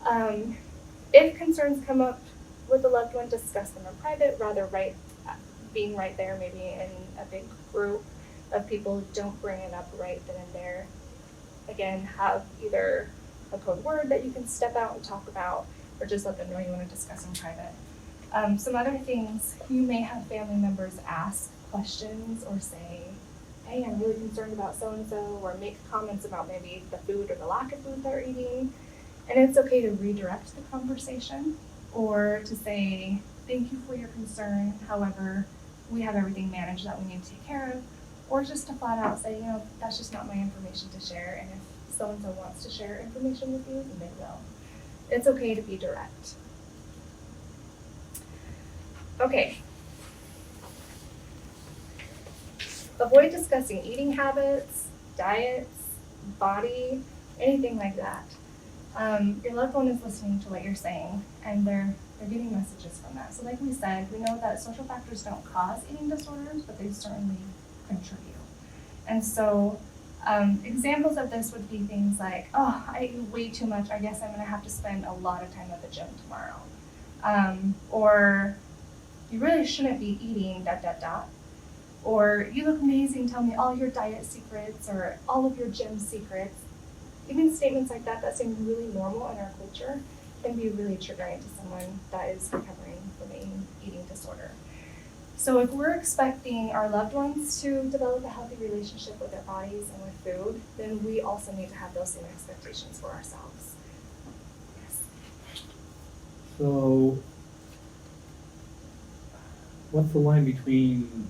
them. If concerns come up with the loved one, discuss them in private, rather being right there, maybe in a big group of people. Don't bring it up right then and there. Again, have either a code word that you can step out and talk about, or just let them know you want to discuss in private. Some other things, you may have family members ask questions or say, hey, I'm really concerned about so-and-so, or make comments about maybe the food or the lack of food they're eating. And it's okay to redirect the conversation, or to say, thank you for your concern, however, we have everything managed that we need to take care of, or just to flat out say, that's just not my information to share, and if so-and-so wants to share information with you, then they will. It's okay to be direct. Okay. Avoid discussing eating habits, diets, body, anything like that. Your loved one is listening to what you're saying, and they're getting messages from that. So like we said, we know that social factors don't cause eating disorders, but they certainly contribute. And so examples of this would be things like, oh, I eat way too much. I guess I'm going to have to spend a lot of time at the gym tomorrow. Or you really shouldn't be eating ... Or you look amazing, tell me all your diet secrets or all of your gym secrets. Even statements like that seem really normal in our culture can be really triggering to someone that is recovering from an eating disorder. So if we're expecting our loved ones to develop a healthy relationship with their bodies and with food, then we also need to have those same expectations for ourselves. Yes. So, what's the line between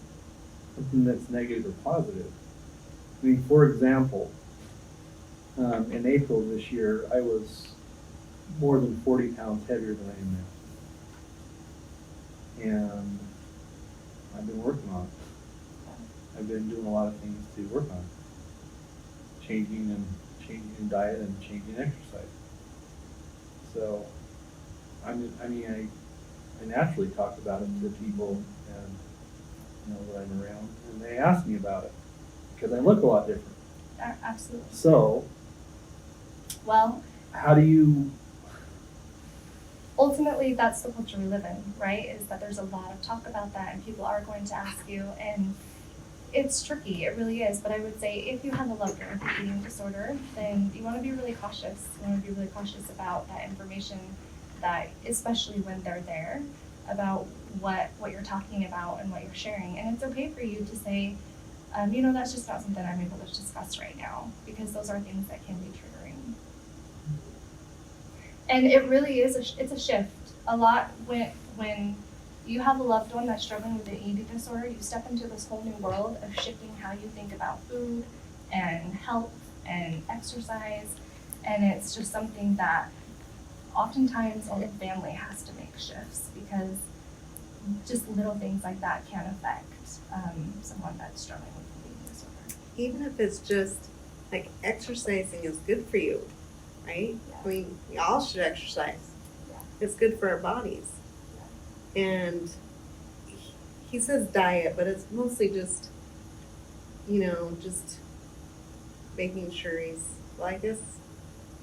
something that's negative or positive? I mean, for example, in April this year, I was more than 40 pounds heavier than I am now. And I've been working on it. I've been doing a lot of things to work on it. Changing in diet and changing exercise. So, I naturally talk about it to people and that I'm around, and they ask me about it because I look a lot different. Absolutely. So, well, how do you? Ultimately, that's the culture we live in, right? Is that there's a lot of talk about that, and people are going to ask you, and it's tricky. It really is. But I would say if you have a loved one with an eating disorder, then you want to be really cautious. You want to be really cautious about that information, that especially when they're there, about what you're talking about and what you're sharing. And it's okay for you to say, that's just not something I'm able to discuss right now, because those are things that can be triggering. And it really is it's a shift. A lot when you have a loved one that's struggling with an eating disorder, you step into this whole new world of shifting how you think about food and health and exercise. And it's just something that oftentimes the family has to make shifts, because just little things like that can affect someone that's struggling with an eating disorder. Even if it's just like exercising is good for you, right? Yeah. I mean, we all should exercise. Yeah. It's good for our bodies. Yeah. And he says diet, but it's mostly just, just making sure well, I guess,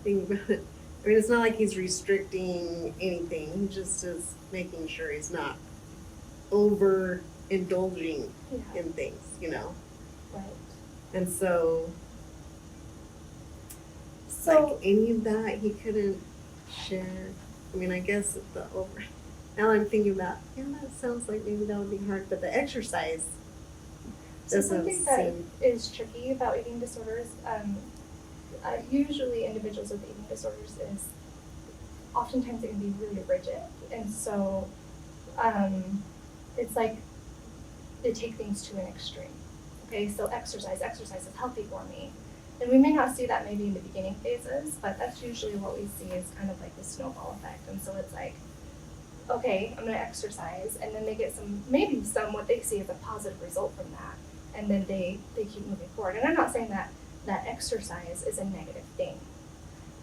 think about it. I mean, it's not like he's restricting anything. He just is making sure he's not overindulging in things, Right. And so like any of that he couldn't share. I mean, I guess now I'm thinking about, that sounds like maybe that would be hard, but the exercise So doesn't something that seem. is tricky about eating disorders, usually individuals with eating disorders is oftentimes it can be really rigid, and so it's like they take things to an extreme. Okay, so exercise is healthy for me. And we may not see that maybe in the beginning phases, but that's usually what we see is kind of like the snowball effect. And so it's like, okay, I'm gonna exercise, and then they get some what they see as a positive result from that. And then they keep moving forward. And I'm not saying that exercise is a negative thing.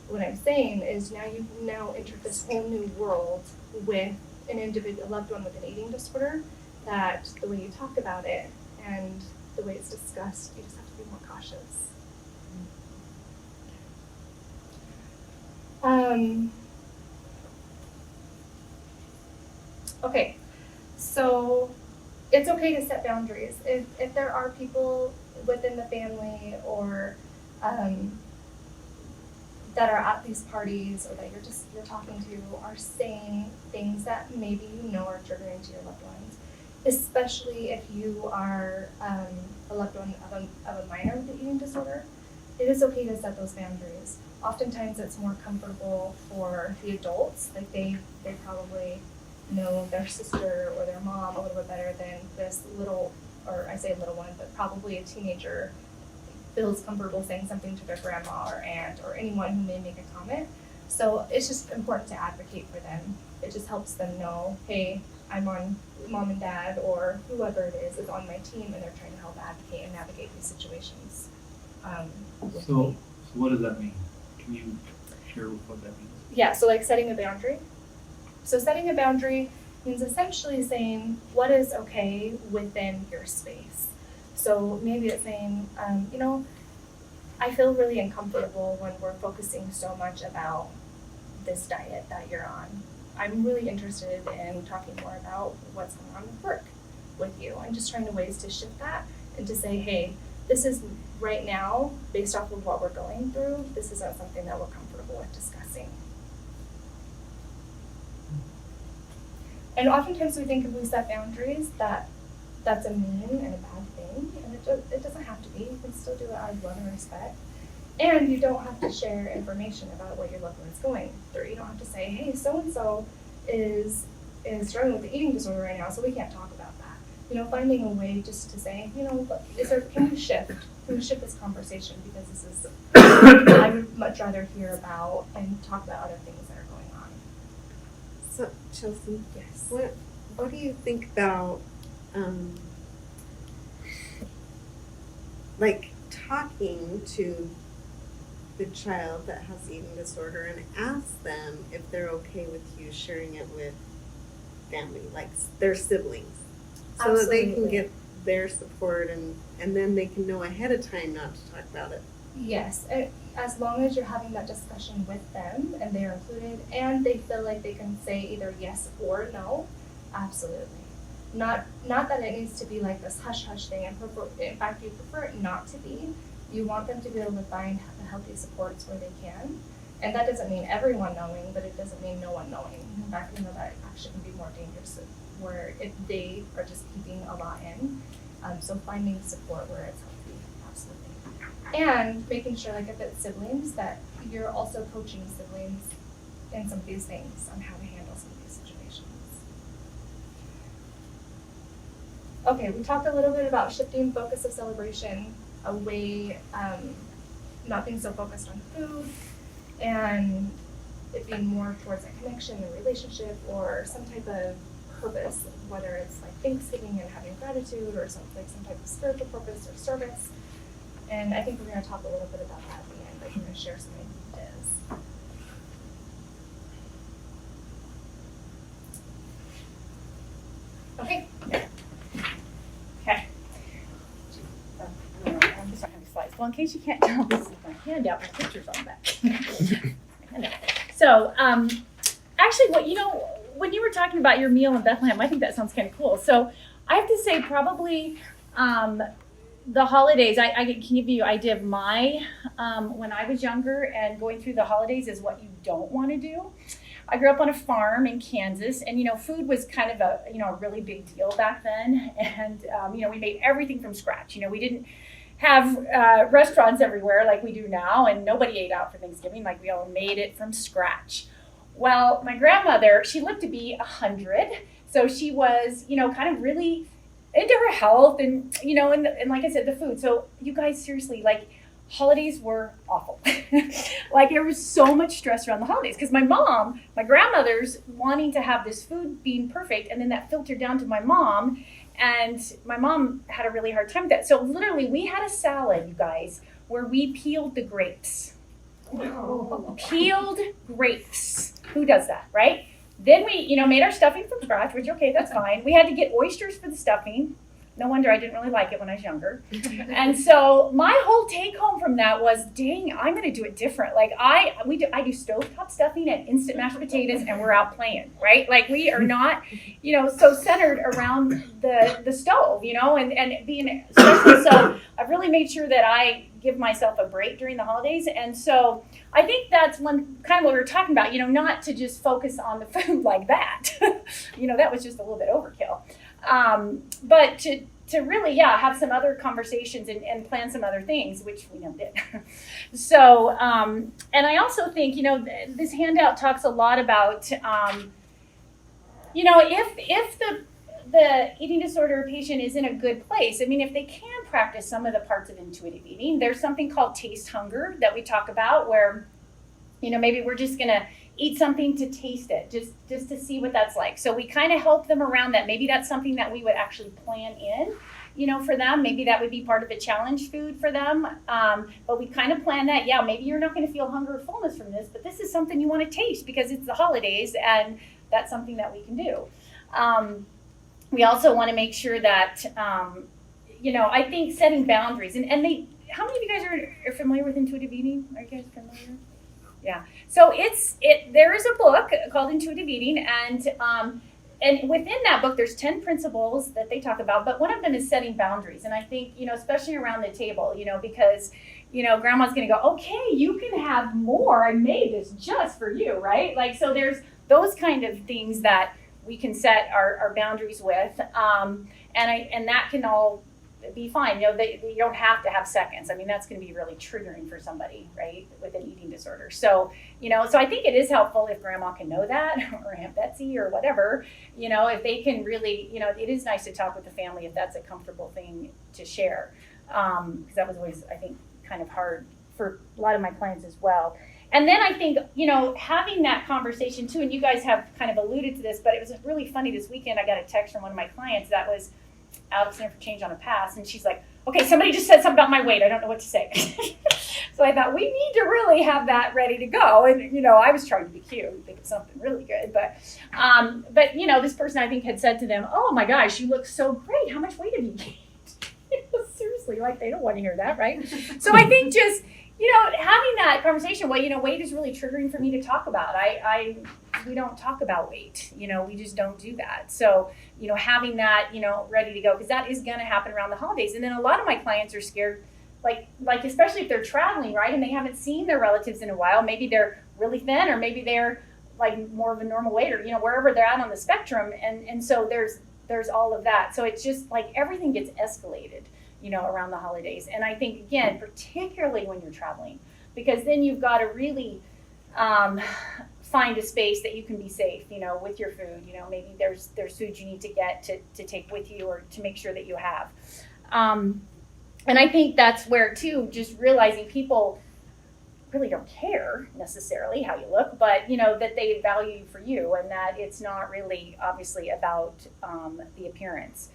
What I'm saying is you've entered this whole new world with a loved one with an eating disorder, that the way you talk about it and the way it's discussed, you just have to be more cautious. Okay, so it's okay to set boundaries. If there are people within the family or that are at these parties, or that you're talking to, are saying things that maybe are triggering to your loved ones, especially if you are a loved one of a minor with an eating disorder, it is okay to set those boundaries. Oftentimes it's more comfortable for the adults, like they probably know their sister or their mom a little bit better than this little, or I say little one, but probably a teenager feels comfortable saying something to their grandma or aunt or anyone who may make a comment. So it's just important to advocate for them. It just helps them know, hey, I'm on mom and dad or whoever it is on my team, and they're trying to help advocate and navigate these situations. With So me. what does that mean? Can you share what that means? Yeah, so like setting a boundary. So setting a boundary means essentially saying what is okay within your space. So maybe it's saying, I feel really uncomfortable when we're focusing so much about this diet that you're on. I'm really interested in talking more about what's going on with work with you. I'm just trying to ways to shift that and to say, hey, this is right now, based off of what we're going through, this isn't something that we're comfortable with discussing. And oftentimes we think if we set boundaries that's a mean and a bad thing, and it doesn't have to be. You can still do it out of love and respect. And you don't have to share information about what your loved one's going through. You don't have to say, hey, so-and-so is struggling with the eating disorder right now, so we can't talk about that. Finding a way just to say, can we shift this conversation, because this is, I would much rather hear about and talk about other things that are going on. So, Chelsea, Yes. what do you think about, like, talking to the child that has eating disorder and ask them if they're okay with you sharing it with family, like their siblings, so that they can Absolutely. get their support and then they can know ahead of time not to talk about it. Yes, as long as you're having that discussion with them and they're included and they feel like they can say either yes or no, absolutely. Not that it needs to be like this hush-hush thing. In fact, you prefer it not to be. You want them to be able to find the healthy supports where they can. And that doesn't mean everyone knowing, but it doesn't mean no one knowing. In fact, that actually can be more dangerous where if they are just keeping a lot in. So finding support where it's healthy, absolutely. And making sure, like if it's siblings, that you're also coaching siblings in some of these things on how to handle some of these situations. Okay, we talked a little bit about shifting focus of celebration away, not being so focused on food, and it being more towards a connection, a relationship, or some type of purpose, whether it's like Thanksgiving and having gratitude, or some type of spiritual purpose or service. And I think we're going to talk a little bit about that at the end. I'm going to share some ideas. Okay. Okay. I'm just not having slides. Well, in case you can't tell, this is my handout with pictures on the back. Handout. So, actually, when you were talking about your meal in Bethlehem, I think that sounds kind of cool. So, I have to say, probably the holidays. I can give you an idea of my when I was younger and going through the holidays is what you don't want to do. I grew up on a farm in Kansas, and food was kind of a really big deal back then. And we made everything from scratch. We didn't have restaurants everywhere like we do now, and nobody ate out for Thanksgiving. Like we all made it from scratch. Well, my grandmother, she lived to be 100, so she was kind of really into her health, and and like I said, the food. So you guys, seriously, like, holidays were awful. Like there was so much stress around the holidays because my grandmother's wanting to have this food being perfect, and then that filtered down to my mom, and my mom had a really hard time with that. So literally we had a salad, you guys, where we peeled the grapes. Peeled grapes. Who does that, right? Then we, made our stuffing from scratch, which, okay, that's fine. We had to get oysters for the stuffing. No wonder I didn't really like it when I was younger. And so my whole take home from that was, dang, I'm going to do it different. Like I do stovetop stuffing and instant mashed potatoes, and we're out playing, right? Like we are not, so centered around the stove, and being stressful. So I've really made sure that I give myself a break during the holidays. And so I think that's one kind of what we were talking about, not to just focus on the food like that. That was just a little bit overkill. But to really, have some other conversations and plan some other things, which we now did. So, and I also think, this handout talks a lot about, if the eating disorder patient is in a good place, I mean, if they can practice some of the parts of intuitive eating, there's something called taste hunger that we talk about where, maybe we're just gonna eat something to taste it, just to see what that's like. So we kind of help them around that. Maybe that's something that we would actually plan in, for them. Maybe that would be part of a challenge food for them. But we kind of plan that, maybe you're not gonna feel hunger or fullness from this, but this is something you wanna taste because it's the holidays and that's something that we can do. We also wanna make sure that, I think setting boundaries and how many of you guys are familiar with intuitive eating? Are you guys familiar? Yeah. So there is a book called Intuitive Eating, and within that book, there's 10 principles that they talk about, but one of them is setting boundaries. And I think, especially around the table, because, grandma's going to go, okay, you can have more. I made this just for you, right? Like, so there's those kind of things that we can set our boundaries with. And that can all be fine. You don't have to have seconds. I mean, that's going to be really triggering for somebody, right, with an eating disorder. So, so I think it is helpful if grandma can know that, or Aunt Betsy, or whatever, if they can really, it is nice to talk with the family if that's a comfortable thing to share. Because that was always, I think, kind of hard for a lot of my clients as well. And then I think, having that conversation too, and you guys have kind of alluded to this, but it was really funny this weekend. I got a text from one of my clients that was out of Stanford Change on a pass, and she's like, okay, somebody just said something about my weight. I don't know what to say. So I thought, we need to really have that ready to go. And, I was trying to be cute and think of something really good. But this person, I think, had said to them, oh my gosh, you look so great. How much weight have you gained? Seriously, like, they don't want to hear that, right? So I think just, having that conversation, weight is really triggering for me to talk about. We don't talk about weight, we just don't do that. So, having that, ready to go, because that is going to happen around the holidays. And then a lot of my clients are scared, like especially if they're traveling, right, and they haven't seen their relatives in a while. Maybe they're really thin, or maybe they're like more of a normal weight, or wherever they're at on the spectrum. And so there's all of that. So it's just like everything gets escalated, around the holidays. And I think, again, particularly when you're traveling, because then you've got to really find a space that you can be safe, with your food. Maybe there's food you need to get to take with you, or to make sure that you have. And I think that's where, too, just realizing people really don't care necessarily how you look, but, that they value you for you, and that it's not really, obviously, about the appearance.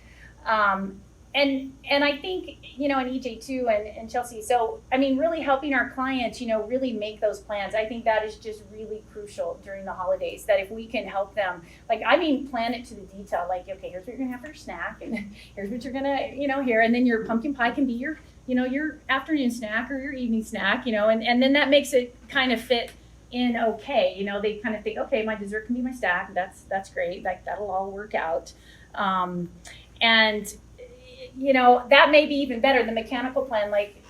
And I think, and EJ too, and Chelsea, so, I mean, really helping our clients, really make those plans. I think that is just really crucial during the holidays, that if we can help them, plan it to the detail, like, okay, here's what you're gonna have for your snack, and here's what you're gonna, here, and then your pumpkin pie can be your, your afternoon snack or your evening snack, and then that makes it kind of fit in okay. They kind of think, okay, my dessert can be my snack, that's great, like, that'll all work out. And that may be even better. The mechanical plan, like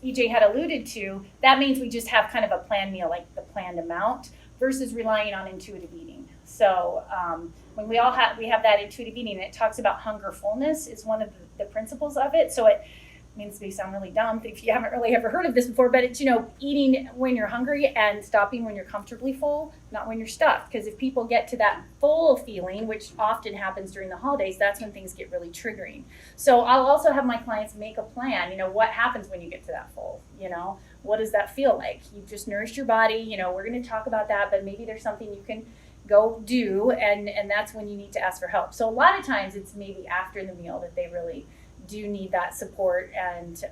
EJ had alluded to, that means we just have kind of a planned meal, like the planned amount, versus relying on intuitive eating. So when we have that intuitive eating, and it talks about hunger fullness is one of the principles of it. So it means to sound really dumb if you haven't really ever heard of this before, but it's, eating when you're hungry and stopping when you're comfortably full, not when you're stuffed. Because if people get to that full feeling, which often happens during the holidays, that's when things get really triggering. So I'll also have my clients make a plan, what happens when you get to that full, what does that feel like? You've just nourished your body, we're going to talk about that, but maybe there's something you can go do, and that's when you need to ask for help. So a lot of times it's maybe after the meal that they really do need that support and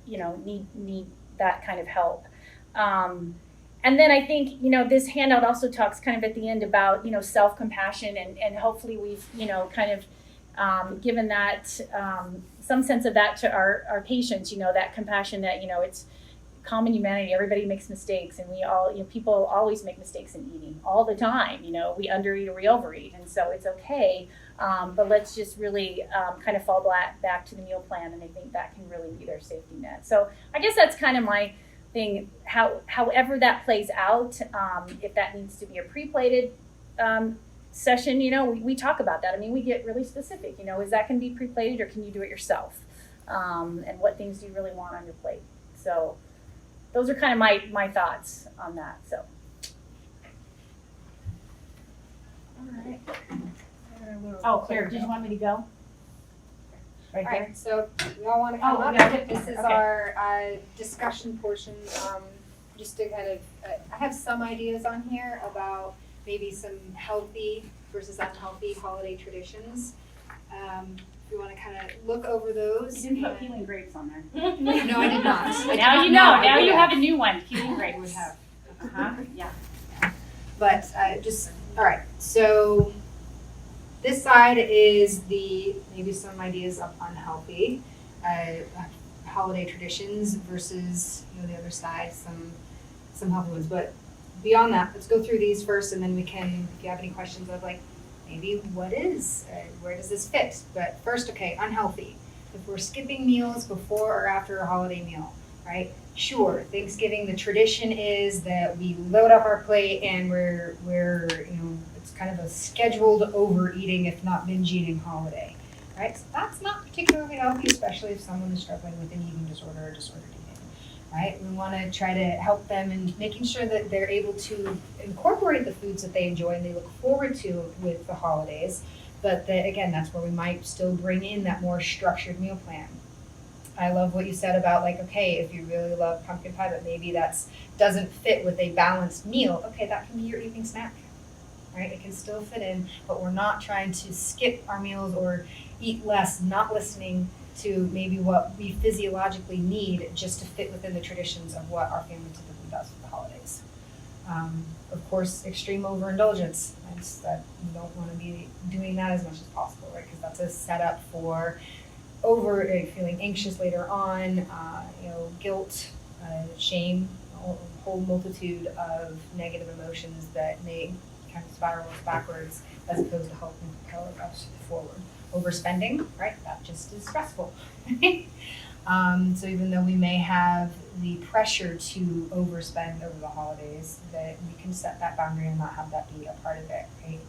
need that kind of help. And then I think this handout also talks kind of at the end about self-compassion, and hopefully we've kind of given that some sense of that to our patients, that compassion that it's common humanity. Everybody makes mistakes, and we all, people always make mistakes in eating all the time. We undereat or we overeat, and so it's okay. But let's just really kind of fall back to the meal plan, and I think that can really be their safety net. So I guess that's kind of my thing. However that plays out, if that needs to be a pre-plated session, we talk about that. I mean, we get really specific. Is that going to be pre-plated, or can you do it yourself? And what things do you really want on your plate? So those are kind of my thoughts on that. So. All right. a little. Oh, here, did you want me to go? Right All there? right, so we all want to come Oh, up. yeah, This is okay. our discussion portion. Just to kind of, I have some ideas on here about maybe some healthy versus unhealthy holiday traditions. If you want to kind of look over those. You didn't put and- peeling grapes on there. No, I did not. I did Now not you know, I now would you have a new one, peeling grapes. would have. Uh-huh, yeah. But all right, so this side is maybe some ideas of unhealthy holiday traditions versus, the other side, some healthy ones. But beyond that, let's go through these first, and then we can, if you have any questions of like, maybe where does this fit? But first, okay, unhealthy. If we're skipping meals before or after a holiday meal, right? Sure, Thanksgiving, the tradition is that we load up our plate and we're it's kind of a scheduled overeating, if not binge eating holiday, right? So that's not particularly healthy, especially if someone is struggling with an eating disorder or disordered eating, right? We want to try to help them in making sure that they're able to incorporate the foods that they enjoy and they look forward to with the holidays. But again, that's where we might still bring in that more structured meal plan. I love what you said about like, okay, if you really love pumpkin pie, but maybe doesn't fit with a balanced meal, okay, that can be your evening snack, right? It can still fit in, but we're not trying to skip our meals or eat less, not listening to maybe what we physiologically need just to fit within the traditions of what our family typically does for the holidays. Of course, extreme overindulgence. That you don't want to be doing that as much as possible, right? Because that's a setup for feeling anxious later on, guilt, shame, a whole multitude of negative emotions that may kind of spiral us backwards as opposed to helping propel us forward. Overspending, right? That just is stressful. So even though we may have the pressure to overspend over the holidays, that we can set that boundary and not have that be a part of it, right?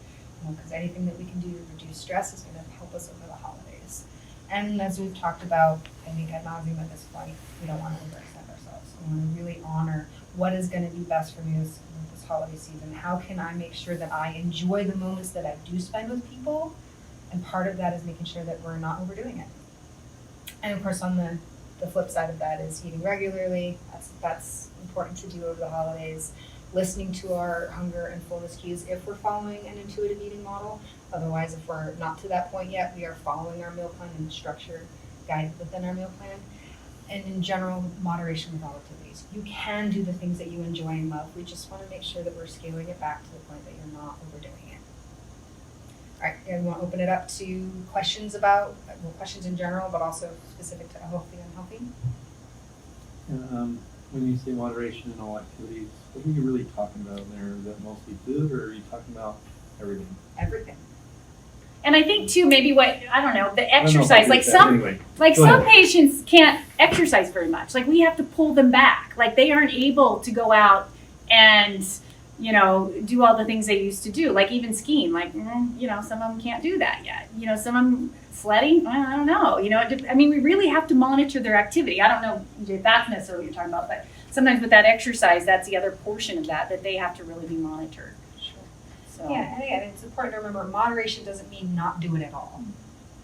Because anything that we can do to reduce stress is going to help us over the holidays. And as we've talked about, I think ad nauseum at this point, we don't want to overextend ourselves. We want to really honor what is going to be best for me this holiday season. How can I make sure that I enjoy the moments that I do spend with people? And part of that is making sure that we're not overdoing it. And of course, on the flip side of that is eating regularly. That's important to do over the holidays. Listening to our hunger and fullness cues if we're following an intuitive eating model. Otherwise, if we're not to that point yet, we are following our meal plan and structure guided within our meal plan. And in general, moderation with all activities. You can do the things that you enjoy and love. We just want to make sure that we're scaling it back to the point that you're not overdoing it. All right, and we want to open it up to questions about, questions in general, but also specific to healthy and unhealthy. When you say moderation in all activities, what are you really talking about in there? Is that mostly food, or are you talking about everything? Everything. And I think too, maybe the I don't know if I exercise, agree like with that. Anyway, go some ahead. patients can't exercise very much. Like we have to pull them back. Like they aren't able to go out and, do all the things they used to do. Like even skiing, some of them can't do that yet. Some of them sledding, I don't know. We really have to monitor their activity. I don't know if that's necessarily what you're talking about, but sometimes with that exercise, that's the other portion of that they have to really be monitored. Sure. So. Yeah, and again, it's important to remember moderation doesn't mean not do it at all,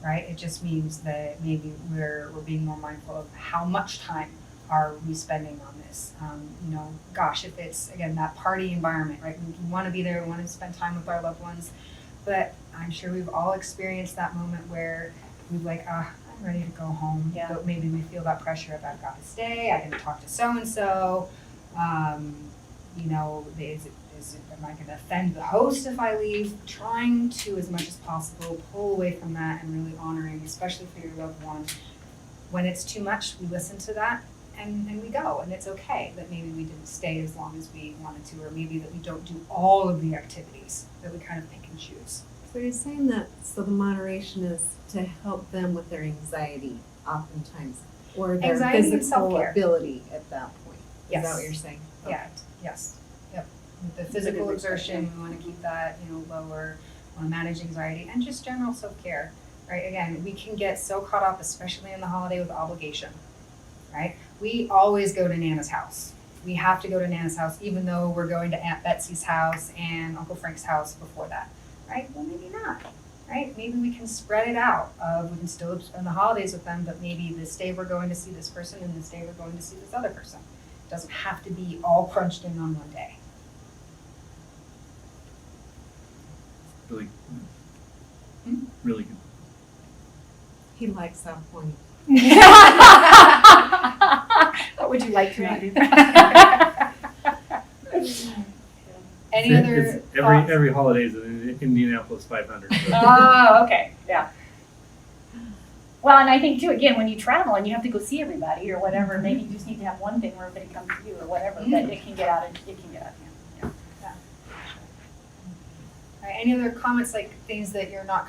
right? It just means that maybe we're being more mindful of how much time are we spending on this. If it's, again, that party environment, right? We want to be there, we want to spend time with our loved ones, but I'm sure we've all experienced that moment where we're like, I'm ready to go home. Yeah. But maybe we feel that pressure of I've got to stay, I didn't talk to so-and-so, am I going to offend the host if I leave? Trying to, as much as possible, pull away from that and really honoring, especially for your loved one. When it's too much, we listen to that and we go. And it's okay that maybe we didn't stay as long as we wanted to, or maybe that we don't do all of the activities, that we kind of pick and choose. So you're saying that, so the moderation is to help them with their anxiety oftentimes, or their Anxiety and physical self-care. ability at that point? Yes. Is that what you're saying? Yeah, yes, yep. With the physical exertion, we want to keep that, lower, we want to manage anxiety, and just general self-care, right? Again, we can get so caught up, especially in the holiday, with obligation, right? We always go to Nana's house. We have to go to Nana's house, even though we're going to Aunt Betsy's house and Uncle Frank's house before that, right? Well, maybe not. right? Maybe we can spread it out. We can still spend the holidays with them, but maybe this day we're going to see this person and this day we're going to see this other person. It doesn't have to be all crunched in on one day. Really, Hmm? really good. He likes that point. What would you like to do? Any other It's thoughts? every holiday is an Indianapolis 500. So. Oh, okay, yeah. Well, and I think too, again, when you travel and you have to go see everybody or whatever, maybe you just need to have one thing where everybody comes to you or whatever, but it can get out of hand. Yeah. All right, any other comments, like things that you're not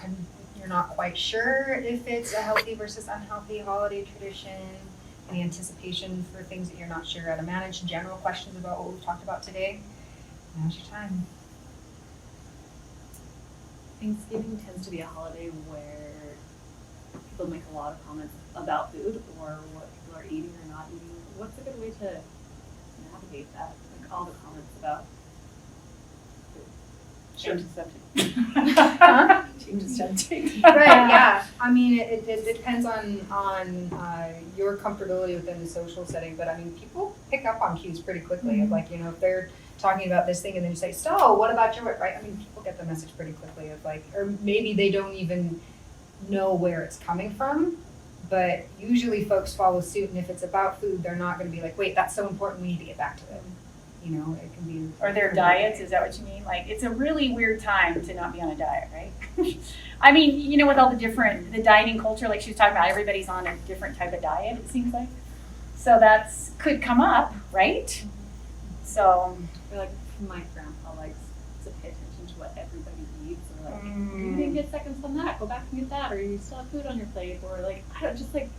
quite sure if it's a healthy versus unhealthy holiday tradition? Any anticipation for things that you're not sure how to manage? General questions about what we've talked about today? Now's your time. Thanksgiving tends to be a holiday where people make a lot of comments about food or what people are eating or not eating. What's a good way to navigate that? Like all the comments about food. Change the subject. Huh? Change the subject. Right, yeah. I mean, it depends on your comfortability within the social setting, but I mean, people pick up on cues pretty quickly. Of like, if they're talking about this thing and then you say, so what about your work, right? I mean, people get the message pretty quickly of like, or maybe they don't even know where it's coming from, but usually folks follow suit, and if it's about food, they're not gonna be like, wait, that's so important, we need to get back to it. It can be. Or their diets, is that what you mean? Like, it's a really weird time to not be on a diet, right? I mean, with all the dieting culture, like she was talking about, everybody's on a different type of diet, it seems like. So could come up, right? So. I feel like my grandpa likes to pay attention to what everybody eats. Or like, you didn't get seconds on that, go back and get that. Or you still have food on your plate. Or like, I don't just like,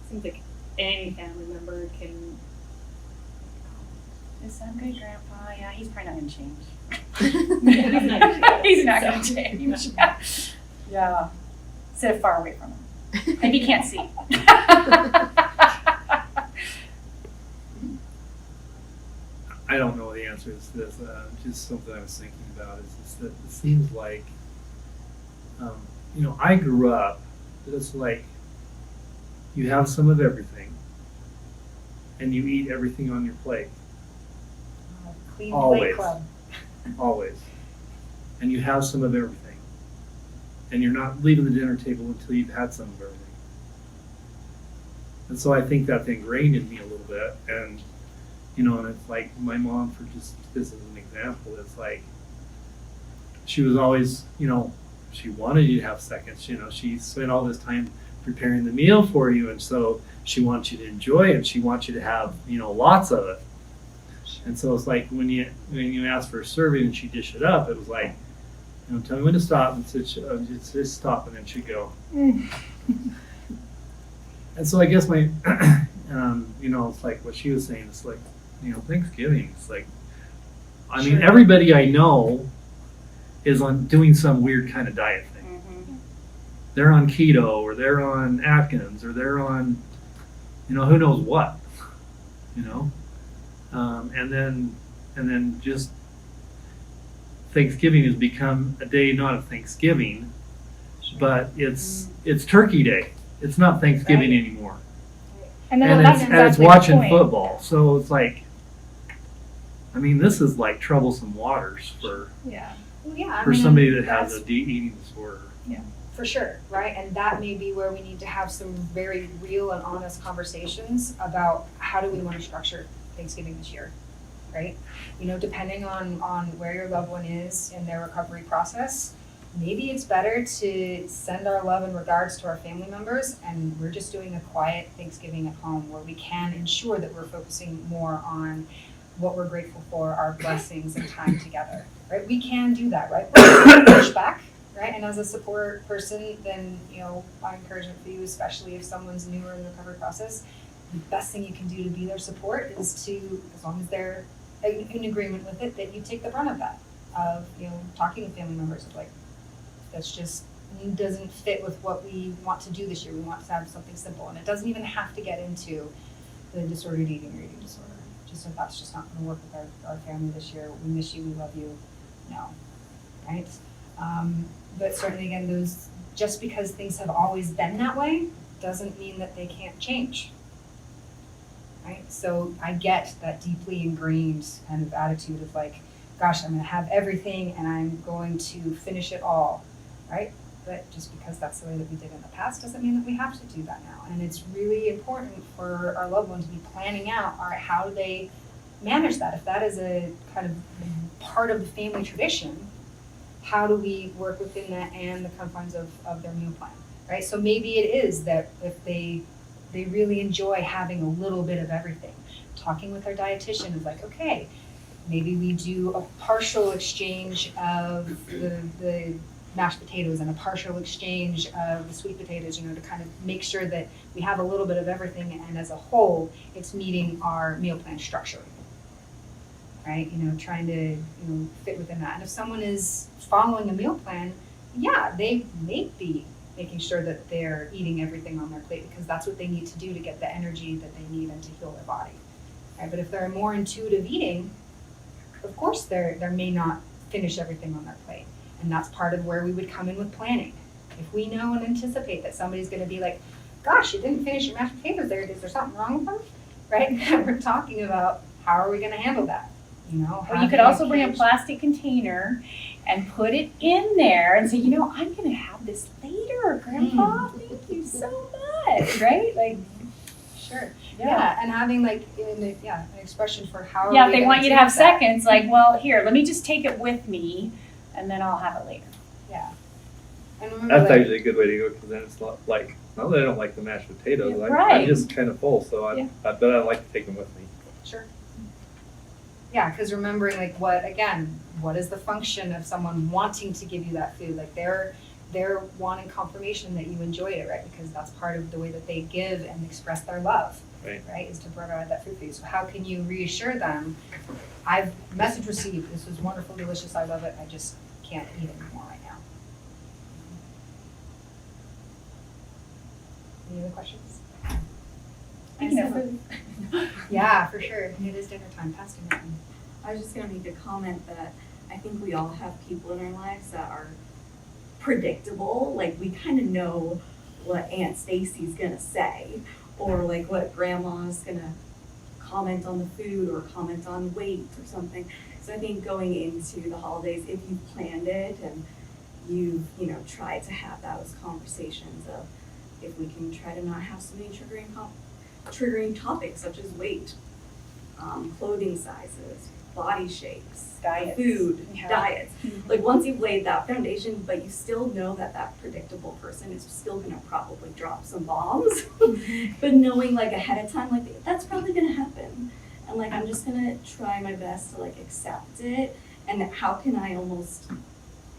seems like any family member can. Is that good, Grandpa? Yeah, he's probably not gonna change. He's not gonna change. He's not gonna change. Yeah. Sit far away from him. Maybe he can't see. I don't know the answer to this. Just something I was thinking about is that it seems like, I grew up. It's like you have some of everything, and you eat everything on your plate. Clean Always. plate club. Always. And you have some of everything. And you're not leaving the dinner table until you've had some of everything. And so I think that's ingrained in me a little bit. And, and it's like my mom, for just this as an example, it's like she was always, she wanted you to have seconds. She spent all this time preparing the meal for you. And so she wants you to enjoy it. And she wants you to have, lots of it. And so it's like when you ask for a serving and she dish it up, it was like, tell me when to stop, and just stop, and then she'd go. And so I guess my, it's like what she was saying. It's like, Thanksgiving. It's like, I mean, everybody I know is on doing some weird kind of diet thing. Mm-hmm. They're on keto, or they're on Atkins, or they're on, who knows what, and then just Thanksgiving has become a day not of Thanksgiving, but it's Turkey Day. It's not Thanksgiving anymore, And and that's it's exactly watching the point. football. So it's like, I mean, this is like troublesome waters for Yeah. Well, yeah, somebody that that's- has a eating disorder. For sure, right? And that may be where we need to have some very real and honest conversations about how do we want to structure Thanksgiving this year, right? Depending on where your loved one is in their recovery process, maybe it's better to send our love and regards to our family members, and we're just doing a quiet Thanksgiving at home where we can ensure that we're focusing more on what we're grateful for, our blessings and time together, right? We can do that, right? We're push back. Right, and as a support person, then my encouragement for you, especially if someone's newer in the recovery process, the best thing you can do to be their support is to, as long as they're in agreement with it, that you take the brunt of that, of talking with family members of like, that's just doesn't fit with what we want to do this year. We want to have something simple, and it doesn't even have to get into the disordered eating or eating disorder. Just if that's just not going to work with our family this year, we miss you, we love you, no, right? But certainly, again, just because things have always been that way doesn't mean that they can't change. Right? So I get that deeply ingrained kind of attitude of like, gosh, I'm going to have everything and I'm going to finish it all, right? But just because that's the way that we did in the past doesn't mean that we have to do that now. And it's really important for our loved ones to be planning out, all right, how do they manage that? If that is a kind of part of the family tradition, how do we work within that and the confines of their meal plan, right? So maybe it is that if they really enjoy having a little bit of everything, talking with their dietitian is like, okay, maybe we do a partial exchange of the mashed potatoes and a partial exchange of the sweet potatoes, to kind of make sure that we have a little bit of everything, and as a whole, it's meeting our meal plan structure, right? Trying to, fit within that. And if someone is following a meal plan, yeah, they may be making sure that they're eating everything on their plate because that's what they need to do to get the energy that they need and to heal their body, right? But if they're more intuitive eating, of course they may not finish everything on their plate. And that's part of where we would come in with planning. If we know and anticipate that somebody's going to be like, gosh, you didn't finish your mashed potatoes there, is there something wrong with them? Right? We're talking about how are we going to handle that? Or you could also bring a plastic container and put it in there and say, I'm going to have this later, Grandpa. Thank you so much. Right? Like, sure. Yeah. And having like an expression for how. Yeah, if they want you to have seconds, like, well, here, let me just take it with me, and then I'll have it later. Yeah. And remember, That's actually a good way to go because then it's not like, not that I don't like the mashed potatoes. Yeah, I'm right. just kind of full, so I bet I'd like to take them with me. Sure. Yeah, because remembering like what is the function of someone wanting to give you that food? Like they're wanting confirmation that you enjoyed it, right? Because that's part of the way that they give and express their love, right? Is to provide that food for you. So how can you reassure them? I've message received. This was wonderful, delicious. I love it. I just can't eat anymore right now. Any other questions? Yeah, for sure. It is dinner time. Past dinner time. I was just going to make a comment that I think we all have people in our lives that are predictable. Like we kind of know what Aunt Stacy's going to say, or like what Grandma's going to comment on the food or comment on weight or something. So I think going into the holidays, if you've planned it and you've tried to have those conversations of if we can try to not have so many triggering topics such as weight, clothing sizes, body shapes, Diets. food, Yeah. diets. Like once you've laid that foundation, but you still know that predictable person is still gonna probably drop some bombs, but knowing like ahead of time, like that's probably gonna happen. And like I'm just gonna try my best to like accept it. And how can I almost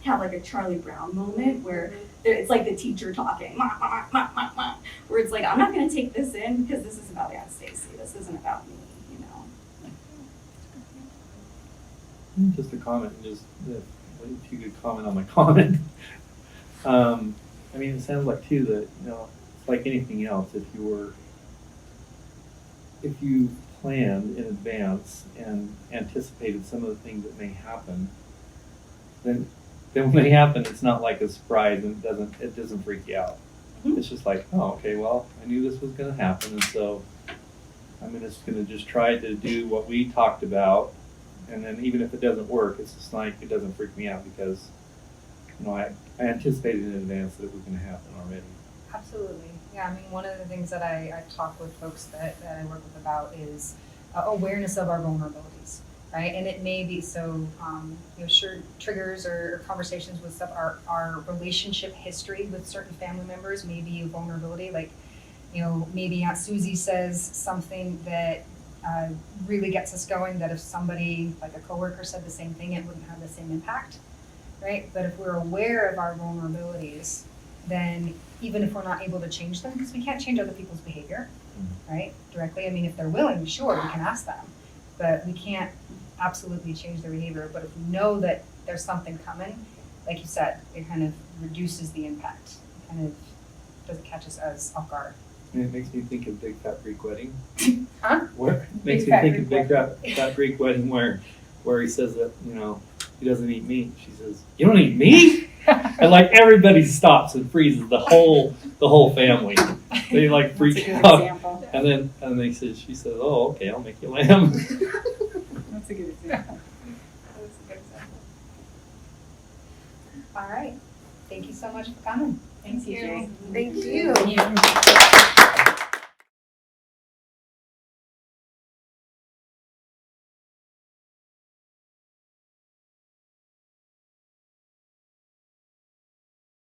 have like a Charlie Brown moment where it's like the teacher talking, where it's like, I'm not going to take this in because this is about Aunt Stacy. This isn't about me, Just a comment, if you could comment on my comment. It sounds like too that, it's like anything else. If you planned in advance and anticipated some of the things that may happen, then when they happen, it's not like a surprise and it doesn't freak you out. Mhm. It's just like, oh, okay, well, I knew this was going to happen, and so I'm just going to just try to do what we talked about, and then even if it doesn't work, it's just like it doesn't freak me out because I anticipated in advance that it was going to happen already. Absolutely. Yeah, one of the things that I talk with folks that I work with about is awareness of our vulnerabilities. Right, and it may be so. Sure, triggers or conversations with stuff. Our relationship history with certain family members may be a vulnerability. Like, maybe Aunt Susie says something that really gets us going. That if somebody, like a coworker, said the same thing, it wouldn't have the same impact, right? But if we're aware of our vulnerabilities, then even if we're not able to change them, because we can't change other people's behavior, right? Directly. If they're willing, sure, we can ask them, but we can't absolutely change their behavior. But if we know that there's something coming, like you said, it kind of reduces the impact. It kind of doesn't catch us as off guard. And it makes me think of Big Fat Greek Wedding. Huh? Makes me think of Big Fat Greek Wedding where he says that, he doesn't eat meat. She says, you don't eat meat? And like everybody stops and freezes, the whole family. They like freak That's a good out. example. And then she says, "Oh, okay, I'll make you lamb." That's a good example. That's a good example. All right. Thank you so much for coming. Thanks, Thank you. CJ. Thank you. Thank you.